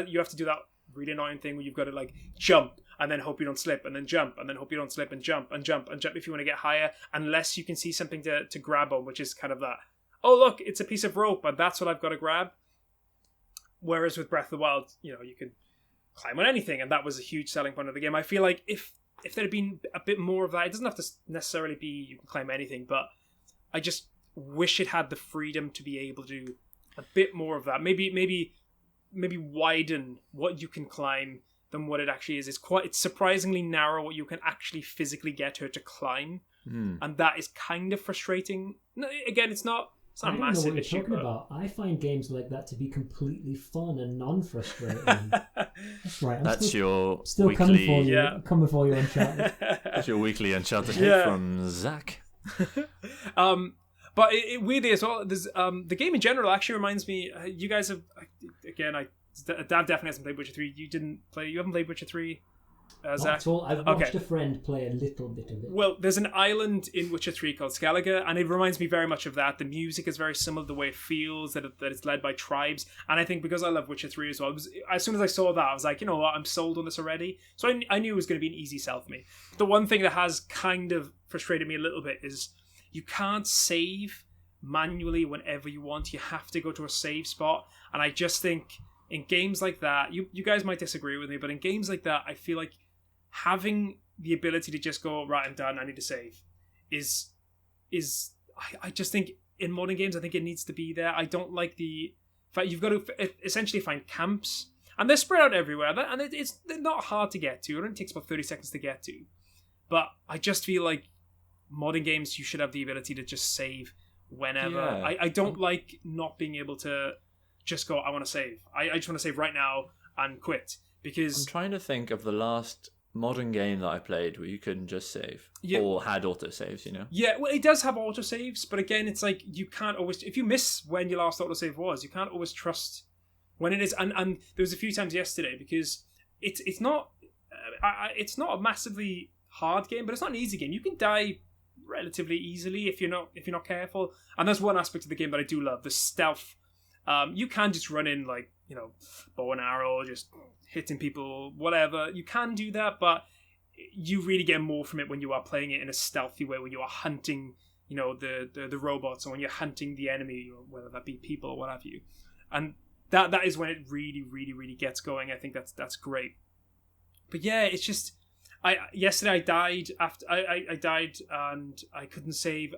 A: you have to do that really annoying thing where you've got to like jump and then hope you don't slip, and then jump and then hope you don't slip, and jump and jump and jump if you want to get higher, unless you can see something to grab on, which is kind of that, oh look, it's a piece of rope and that's what I've got to grab. Whereas with Breath of the Wild, you can climb on anything, and that was a huge selling point of the game. I feel like if there had been a bit more of that, it doesn't have to necessarily be you can climb anything, but I just wish it had the freedom to be able to do a bit more of that. Maybe widen what you can climb than what it actually is. It's surprisingly narrow what you can actually physically get her to climb, and that is kind of frustrating. Again, it's not a massive issue. I don't know what you're talking
C: about. I find games like that to be completely fun and non-frustrating. That's right.
B: That's your
C: still
B: weekly...
C: coming for you. Coming for you, Uncharted.
B: That's your weekly Uncharted hit from Zac.
A: But weirdly as well, there's the game in general actually reminds me. You guys have Dad definitely hasn't played Witcher 3. You haven't played Witcher 3. Zach?
C: Not at all. I've watched a friend play a little bit of it.
A: Well, there's an island in Witcher 3 called Skellige, and it reminds me very much of that. The music is very similar, the way it feels, that it's led by tribes. And I think because I love Witcher 3 as well, as soon as I saw that, I was like, you know what, I'm sold on this already. So I knew it was going to be an easy sell for me. The one thing that has kind of frustrated me a little bit is you can't save manually whenever you want. You have to go to a save spot. And I just think in games like that, you guys might disagree with me, but in games like that, I feel like having the ability to just go, right, I'm done, I need to save, is I just think in modern games, I think it needs to be there. I don't like the fact you've got to essentially find camps, and they're spread out everywhere, and they're not hard to get to. It only takes about 30 seconds to get to. But I just feel like modern games, you should have the ability to just save whenever.
B: Yeah.
A: I don't like not being able to just go, I want to save. I just want to save right now and quit. Because
B: I'm trying to think of the last modern game that I played where you couldn't just save
A: Yeah.
B: or had autosaves, you know?
A: yeah, well, it does have autosaves, but again, it's like you can't always, if you miss when your last autosave was, you can't always trust when it is. And there was a few times yesterday because it's not a massively hard game, but it's not an easy game. You can die relatively easily if you're not careful. And that's one aspect of the game that I do love, the stealth. You can just run in like, bow and arrow, just hitting people, whatever. You can do that, but you really get more from it when you are playing it in a stealthy way, when you are hunting, the robots, or when you're hunting the enemy, or whether that be people or what have you. And that is when it really, really, really gets going. I think that's great. But yeah, it's just yesterday I died after I died and I couldn't save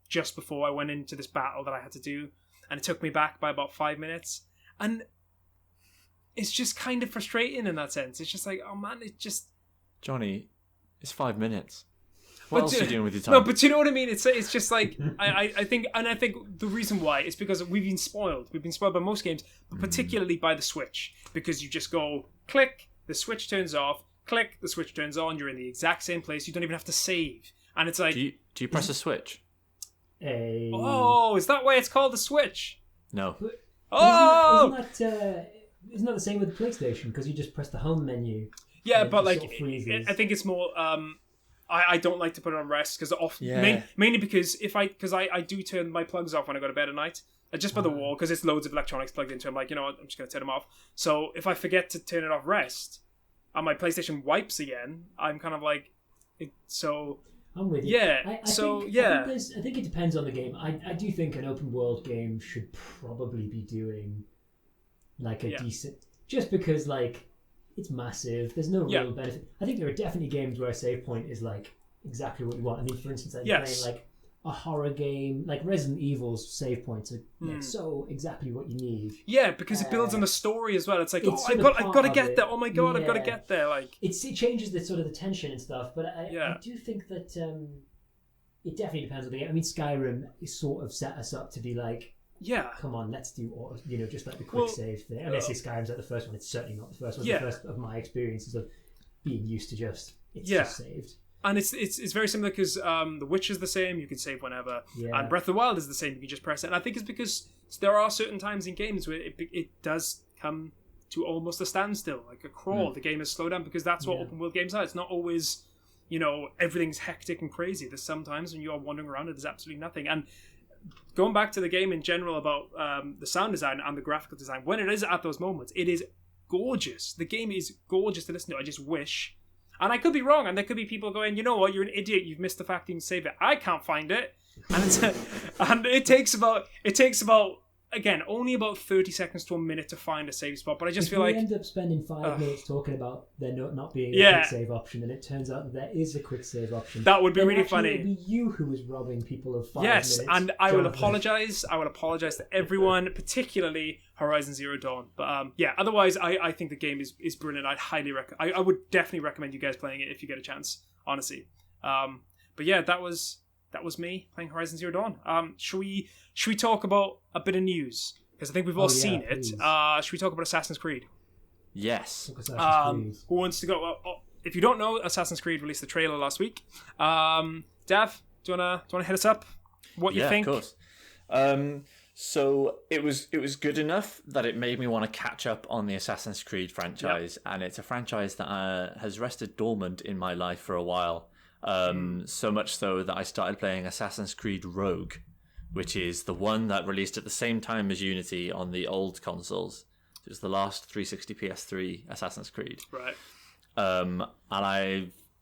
A: just before I went into this battle that I had to do, and it took me back by about 5 minutes, and it's just kind of frustrating in that sense. It's just like, oh man, it just
B: Johnny, it's 5 minutes. What else are you doing with your time?
A: No, but you know what I mean? It's just like I think the reason why is because we've been spoiled. We've been spoiled by most games, but particularly by the Switch, because you just go click, the Switch turns off, click, the Switch turns on. You're in the exact same place. You don't even have to save, and it's like,
B: Do you press a switch?
A: oh, is that why it's called the Switch?
B: No.
A: Oh,
C: Isn't that the same with the PlayStation? Because you just press the home menu.
A: yeah,
C: and it
A: but
C: just
A: like
C: sort of freezes.
A: I think it's more. I don't like to put it on rest because often,
B: Yeah.
A: mainly because I do turn my plugs off when I go to bed at night, just by the wall, because it's loads of electronics plugged into it. I'm like, you know what, I'm just going to turn them off. So if I forget to turn it off rest, and my PlayStation wipes again, I'm kind of like,
C: I'm with you.
A: Yeah,
C: I think it depends on the game. I do think an open world game should probably be doing like a decent, just because like it's massive. There's no real benefit. I think there are definitely games where a save point is like exactly what you want. I mean, for instance, like playing like a horror game, like Resident Evil's save points are like so exactly what you need.
A: Yeah, because it builds on the story as well. It's like, I've got to get there. Oh my god, I've got to get there. Like
C: it changes the sort of the tension and stuff. But I do think that it definitely depends on the game. I mean, Skyrim is sort of set us up to be like, come on, let's do auto, just like the quick save thing. Unless Skyrim's like the first one, it's certainly not the first one. The first of my experiences of being used to just saved.
A: And it's very similar because The Witch is the same. You can save whenever. Yeah. And Breath of the Wild is the same. You can just press it. And I think it's because there are certain times in games where it does come to almost a standstill, like a crawl. The game is slowed down because that's what open world games are. It's not always, everything's hectic and crazy. There's sometimes when you are wandering around and there's absolutely nothing. And going back to the game in general about the sound design and the graphical design, when it is at those moments, it is gorgeous. The game is gorgeous to listen to. I just wish... And I could be wrong, and there could be people going, you know what, you're an idiot, you've missed the fact you can save it. I can't find it. And it takes about again, only about 30 seconds to a minute to find a save spot, but I just feel like...
C: we end up spending 5 minutes talking about there not being a quick save option, and it turns out that there is a quick save option.
A: That would be really funny.
C: It would be you who was robbing people of 5 minutes.
A: Yes, and I will apologise. I will apologise to everyone, particularly Horizon Zero Dawn. But otherwise, I think the game is brilliant. I'd highly recommend... I would definitely recommend you guys playing it if you get a chance, honestly. But yeah, that was me playing Horizon Zero Dawn. Should we talk about a bit of news? Because I think we've all seen it. Should we talk about Assassin's Creed?
B: Yes.
A: Who wants to go? If you don't know, Assassin's Creed released the trailer last week. Dav, do you wanna hit us up? What you think?
B: Yeah, of course. So it was good enough that it made me want to catch up on the Assassin's Creed franchise, and it's a franchise that has rested dormant in my life for a while. So much so that I started playing Assassin's Creed Rogue, which is the one that released at the same time as Unity on the old consoles. It was the last 360 PS3 Assassin's Creed.
A: Right.
B: And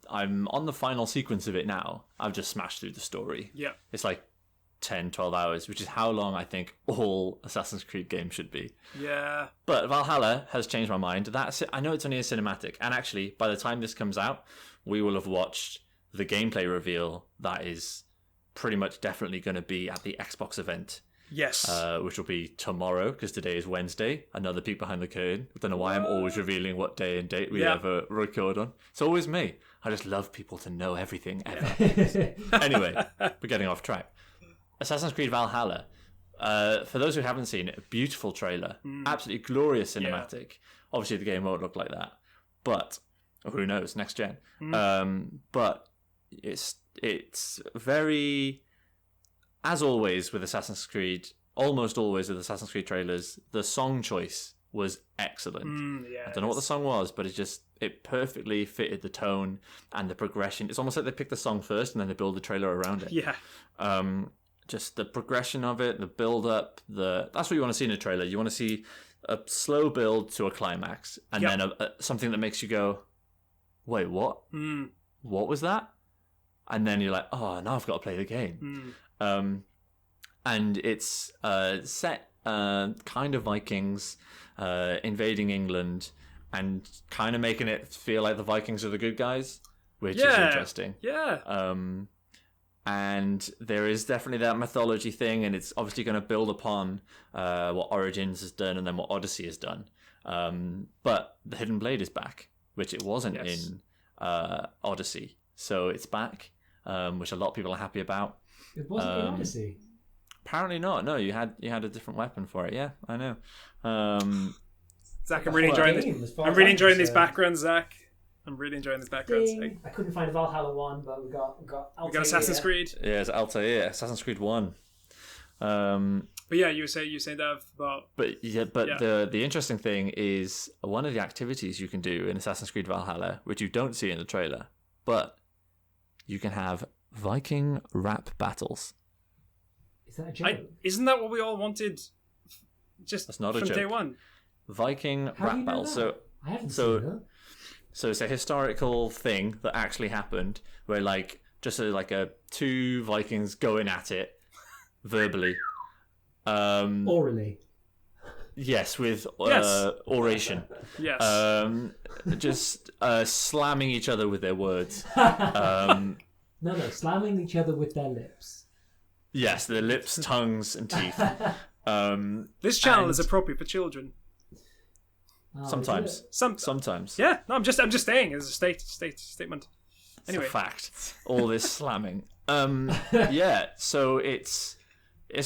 B: I'm on the final sequence of it now. I've just smashed through the story.
A: Yeah.
B: It's like 10, 12 hours, which is how long I think all Assassin's Creed games should be.
A: Yeah.
B: But Valhalla has changed my mind. I know it's only a cinematic, and actually, by the time this comes out, we will have watched the gameplay reveal that is pretty much definitely going to be at the Xbox event.
A: Yes.
B: Which will be tomorrow, because today is Wednesday. Another peek behind the curtain. I don't know why I'm always revealing what day and date we ever record on. It's always me. I just love people to know everything ever. Anyway, we're getting off track. Assassin's Creed Valhalla. For those who haven't seen it, a beautiful trailer. Absolutely glorious cinematic. Yeah. Obviously, the game won't look like that. But, who knows, next gen. But it's very... As always with Assassin's Creed, almost always with Assassin's Creed trailers, the song choice was excellent. I don't know what the song was, but it perfectly fitted the tone and the progression. It's almost like they pick the song first and then they build the trailer around it. Yeah. Just the progression of it, the build up, that's what you want to see in a trailer. You want to see a slow build to a climax, and then something that makes you go, "Wait, what? What was that?" And then you're like, "Oh, now I've got to play the game." And it's set kind of Vikings invading England and kind of making it feel like the Vikings are the good guys, which is interesting. Yeah. And there is definitely that mythology thing, and it's obviously going to build upon what Origins has done and then what Odyssey has done. But the Hidden Blade is back, which it wasn't in Odyssey. So it's back, which a lot of people are happy about.
C: It wasn't in Odyssey.
B: Apparently not. No, you had a different weapon for it. Yeah, I know.
A: Zach, I'm really enjoying this. I'm really enjoying these backgrounds, Zach. I'm really enjoying these backgrounds.
C: I couldn't find a Valhalla one, but we got Altair.
A: We got Assassin's Creed.
B: Yeah, it's Altair. Assassin's Creed 1.
A: But yeah, you were saying Dav about.
B: But the interesting thing is one of the activities you can do in Assassin's Creed Valhalla, which you don't see in the trailer, but you can have Viking rap battles.
C: Is that a joke?
A: Isn't that what we all wanted?
B: That's not
A: from
B: a joke.
A: Day one.
B: Viking rap battles.
C: I haven't seen that.
B: So it's a historical thing that actually happened, where two Vikings going at it verbally,
C: orally.
B: Yes, with oration.
A: Yes.
B: Just slamming each other with their words.
C: No, slamming each other with their lips.
B: Yes, their lips, tongues, and teeth.
A: This channel is appropriate for children.
B: Sometimes. Sometimes.
A: Yeah, no, I'm just saying as a statement. Anyway,
B: it's a fact. All this slamming. Yeah, so it's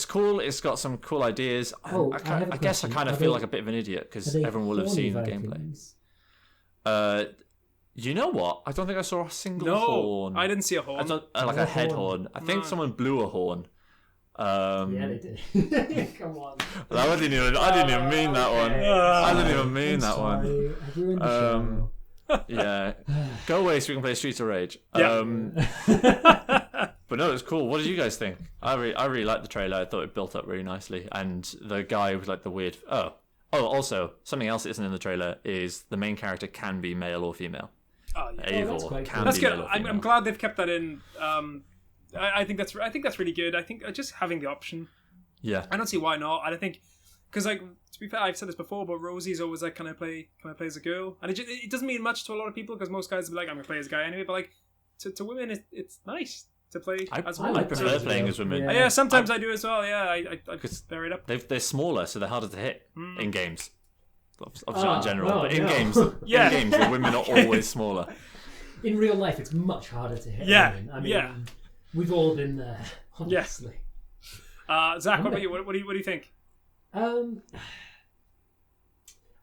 B: cool. It's got some cool ideas. I guess I kind of feel like a bit of an idiot because everyone will have seen the gameplay. You know what? I don't think I saw a single horn.
A: I didn't see a horn.
B: A head horn. I think someone blew a horn.
C: Yeah, they did. Come on.
B: I didn't even mean that one. I didn't even mean that one.
C: I ruined the show.
B: Yeah. Go away so we can play Streets of Rage.
A: Yeah.
B: But no, it's cool. What did you guys think? I really liked the trailer. I thought it built up really nicely. And the guy with like the weird... Oh, also, something else that isn't in the trailer is the main character can be male or female.
A: Oh, yeah.
B: Eivor can
A: that's
B: be
A: good.
B: male or female.
A: I'm glad they've kept that in. I think that's really good. I think just having the option.
B: Yeah.
A: I don't see why not. I don't think because to be fair, I've said this before, but Rosie's always like, can I play as a girl? And it doesn't mean much to a lot of people because most guys will be like, I'm gonna play as a guy anyway. But like to women, it's nice to play as women.
B: I prefer playing as women.
A: Yeah, sometimes I do as well. Yeah, I pair it up.
B: They're smaller, so they're harder to hit in games. Obviously not in general, but in games, the women are always smaller.
C: In real life, it's much harder to hit.
A: Yeah,
C: women. I mean, we've all been there, honestly.
A: Zach, what about you? What do you think?
C: I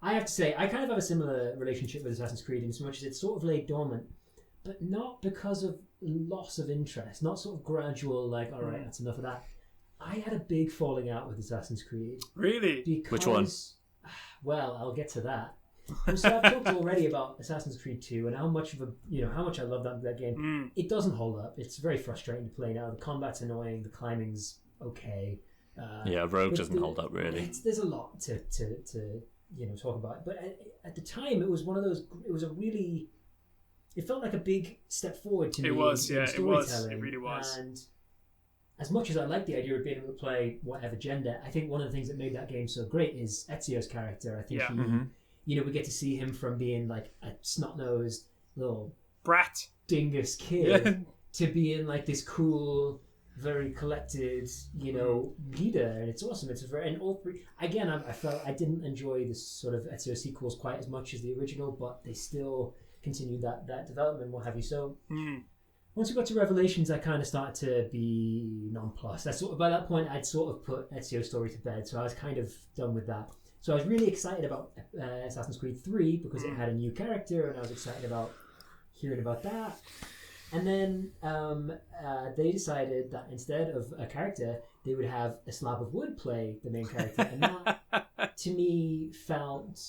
C: have to say, I kind of have a similar relationship with Assassin's Creed in so much as it's sort of laid dormant, but not because of loss of interest, not sort of gradual, like, all right, that's enough of that. I had a big falling out with Assassin's Creed.
A: Really?
C: Because,
B: which one?
C: Well, I'll get to that. So I've talked already about Assassin's Creed 2 and how much I love that game. It doesn't hold up. It's very frustrating to play now. The combat's annoying. The climbing's okay.
B: Rogue doesn't hold up really.
C: There's a lot to talk about. But at the time, it was one of those. It felt like a big step forward to me.
A: It was,
C: in
A: yeah.
C: storytelling.
A: It really was.
C: And as much as I like the idea of being able to play whatever gender, I think one of the things that made that game so great is Ezio's character. I think we get to see him from being like a snot-nosed little
A: brat
C: dingus kid to being like this cool, very collected, leader, and it's awesome. It's and all three. Again, I felt I didn't enjoy this sort of Ezio sequels quite as much as the original, but they still continued that development, what have you. So once we got to Revelations, I kind of started to be nonplussed. By that point, I'd sort of put Ezio's story to bed, so I was kind of done with that. So I was really excited about Assassin's Creed 3 because it had a new character, and I was excited about hearing about that. And then they decided that instead of a character, they would have a slab of wood play the main character. And that, to me, felt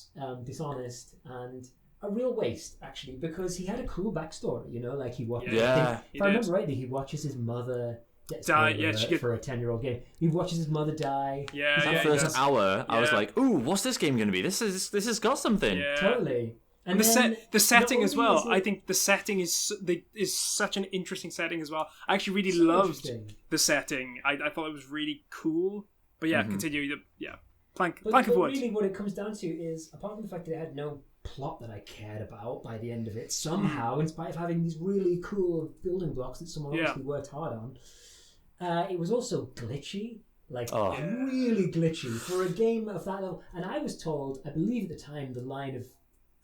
C: dishonest and a real waste, actually, because he had a cool backstory, like he watched...
B: Yeah,
C: if I remember rightly, he watches his mother... die, for a 10-year-old game. He watches his mother die.
B: That first hour, I was like, "Ooh, what's this game going to be? This has got something."
A: Yeah.
C: Totally.
A: And the setting as well. I think the setting is such an interesting setting as well. I actually really loved the setting. I thought it was really cool. But continue. Plank of wood.
C: Really, what it comes down to is, apart from the fact that it had no plot that I cared about by the end of it, somehow, in spite of having these really cool building blocks that someone obviously worked hard on, it was also glitchy. Really glitchy for a game of that level. And I was told, I believe at the time, the line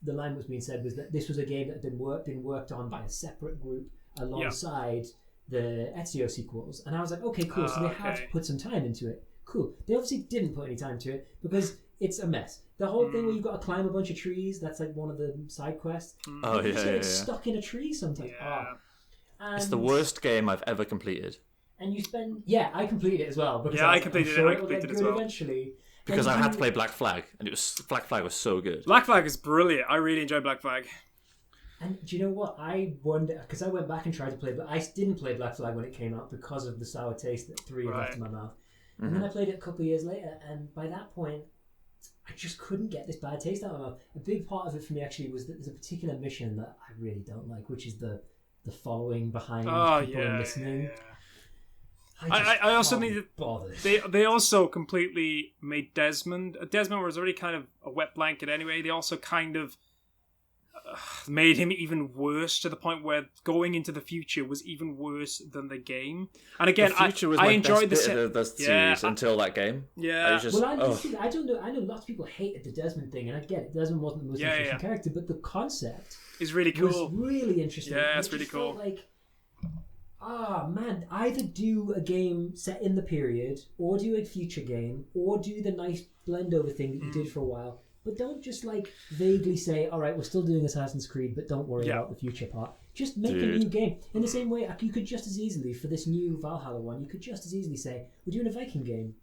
C: that was being said was that this was a game that had been worked on by a separate group alongside the Ezio sequels. And I was like, okay, cool. So they had to put some time into it. Cool. They obviously didn't put any time to it because it's a mess. The whole thing where you've got to climb a bunch of trees, that's like one of the side quests. You get stuck in a tree sometimes.
B: It's the worst game I've ever completed.
C: And you spend... I completed it as well. Because
A: I completed it. I completed it as well.
C: Eventually.
B: Because I had to play Black Flag, and Black Flag was so good.
A: Black Flag is brilliant. I really enjoy Black Flag.
C: And do you know what? I wonder, because I went back and tried to play, but I didn't play Black Flag when it came out because of the sour taste that 3 left in my mouth. And then I played it a couple of years later, and by that point, I just couldn't get this bad taste out of my mouth. A big part of it for me actually was that there's a particular mission that I really don't like, which is the following behind people and listening.
A: I also needed. They also completely made Desmond was already kind of a wet blanket anyway. They also kind of made him even worse to the point where going into the future was even worse than the game. And again, I enjoyed the
B: series until that game.
A: Yeah.
C: I don't know. I know lots of people hated the Desmond thing, and I get it. Desmond wasn't the most interesting character, but the concept
A: is really cool.
C: Was really interesting.
A: Yeah, it's really cool.
C: Man, either do a game set in the period, or do a future game, or do the nice blend over thing that you did for a while. But don't just vaguely say, all right, we're still doing Assassin's Creed, but don't worry about the future part. Just make a new game. In the same way, you could just as easily, for this new Valhalla one, you could just as easily say, we're doing a Viking game.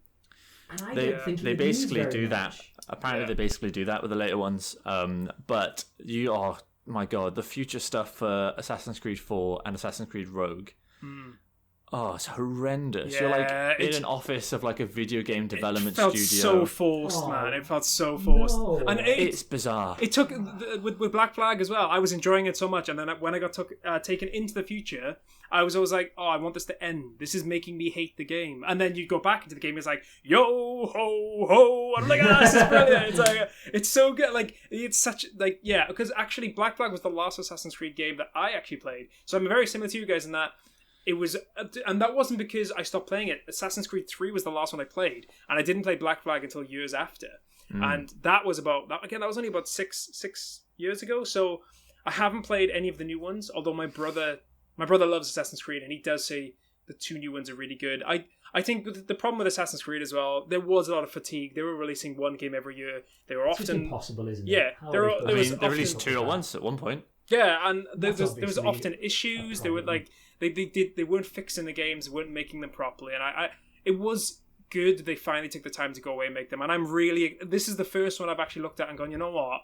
C: And I don't think
B: they basically do that. Apparently they basically do that with the later ones. But my God, the future stuff for Assassin's Creed 4 and Assassin's Creed Rogue. Oh, it's horrendous.
A: Yeah,
B: you're in an office of a video game development
A: studio. It felt so forced, man. It felt so forced.
C: No.
A: And
B: it's bizarre.
A: It took, with Black Flag as well, I was enjoying it so much. And then when I got taken into the future, I was always like, I want this to end. This is making me hate the game. And then you go back into the game, it's like, yo, ho, ho. I'm like, this is brilliant. It's so good. It's such, because actually Black Flag was the last Assassin's Creed game that I actually played. So I'm very similar to you guys in that. It was, and that wasn't because I stopped playing it. Assassin's Creed 3 was the last one I played, and I didn't play Black Flag until years after. And that was that was only about six years ago. So I haven't played any of the new ones. Although my brother loves Assassin's Creed, and he does say the 2 new ones are really good. I think the problem with Assassin's Creed as well, there was a lot of fatigue. They were releasing one game every year. They were often...
C: It's impossible, isn't it?
B: Yeah. They released 2 at once at one point.
A: Yeah, and there was often issues. They were they weren't fixing the games, they weren't making them properly, and it was good they finally took the time to go away and make them. And this is the first one I've actually looked at and gone, you know what?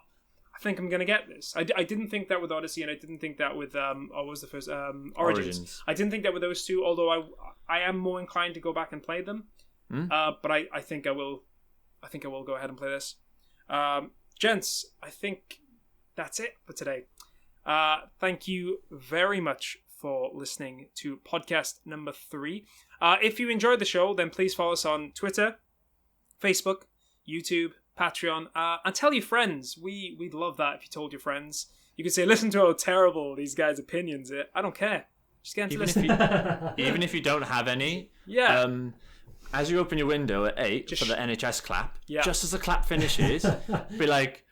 A: I think I'm gonna get this. I didn't think that with Odyssey, and I didn't think that with what was the first Origins. I didn't think that with those 2. Although I am more inclined to go back and play them. But I think I will. I think I will go ahead and play this. Gents, I think that's it for today. Thank you very much for listening to podcast number 3. If you enjoyed the show, then please follow us on Twitter, Facebook, YouTube, Patreon, and tell your friends. We'd love that if you told your friends. You could say, listen to how terrible these guys' opinions are. I don't care. Just get into
B: Even
A: listening.
B: even if you don't have any,
A: Yeah.
B: as you open your window at 8 for the NHS clap,
A: Yeah.
B: just as the clap finishes, be like,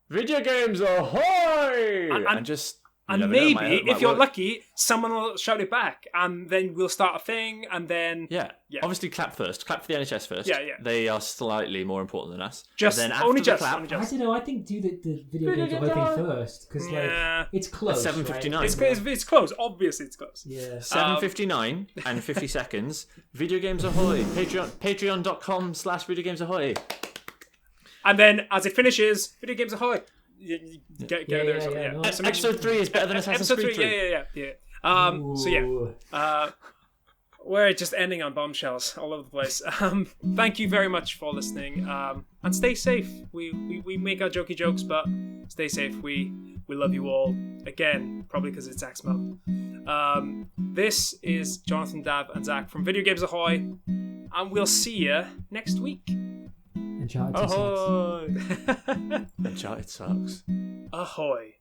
B: "Video games ahoy!" and just. You
A: And
B: never know,
A: maybe,
B: might
A: if you're
B: work.
A: lucky, someone will shout it back, and then we'll start a thing, and then...
B: Yeah.
A: Yeah.
B: Obviously, clap first. Clap for the NHS first.
A: Yeah, yeah.
B: They are slightly more important than us.
A: Just,
B: And then after
A: only
B: the
A: just,
B: clap,
A: only
C: I
A: just.
C: don't know. I think do the video
B: Video
C: games
B: games
C: ahoy
B: ahoy.
C: thing first because
A: Yeah.
C: it's close.
B: At 7:59.
C: Right?
A: It's close. Obviously, it's close.
C: Yeah.
B: 7:59 and 50 seconds. Video games ahoy. Patreon.com/videogamesahoy.
A: And then, as it finishes, video games ahoy. You get
C: Yeah,
A: there.
C: yeah,
A: So,
C: yeah,
A: yeah.
C: no.
A: So maybe-
B: Episode 3 is better than Assassin's
A: Episode
B: Creed 3.
A: Yeah. So yeah.
C: Ooh.
A: We're just ending on bombshells all over the place. Thank you very much for listening. And stay safe. We make our jokey jokes, but stay safe. We love you all. Again, probably because it's Zach's mum. This is Jonathan, Dav, and Zach from Video Games Ahoy. And we'll see you next week.
C: Uncharted 2 sucks.
B: Ahoy! Uncharted sucks.
A: Ahoy.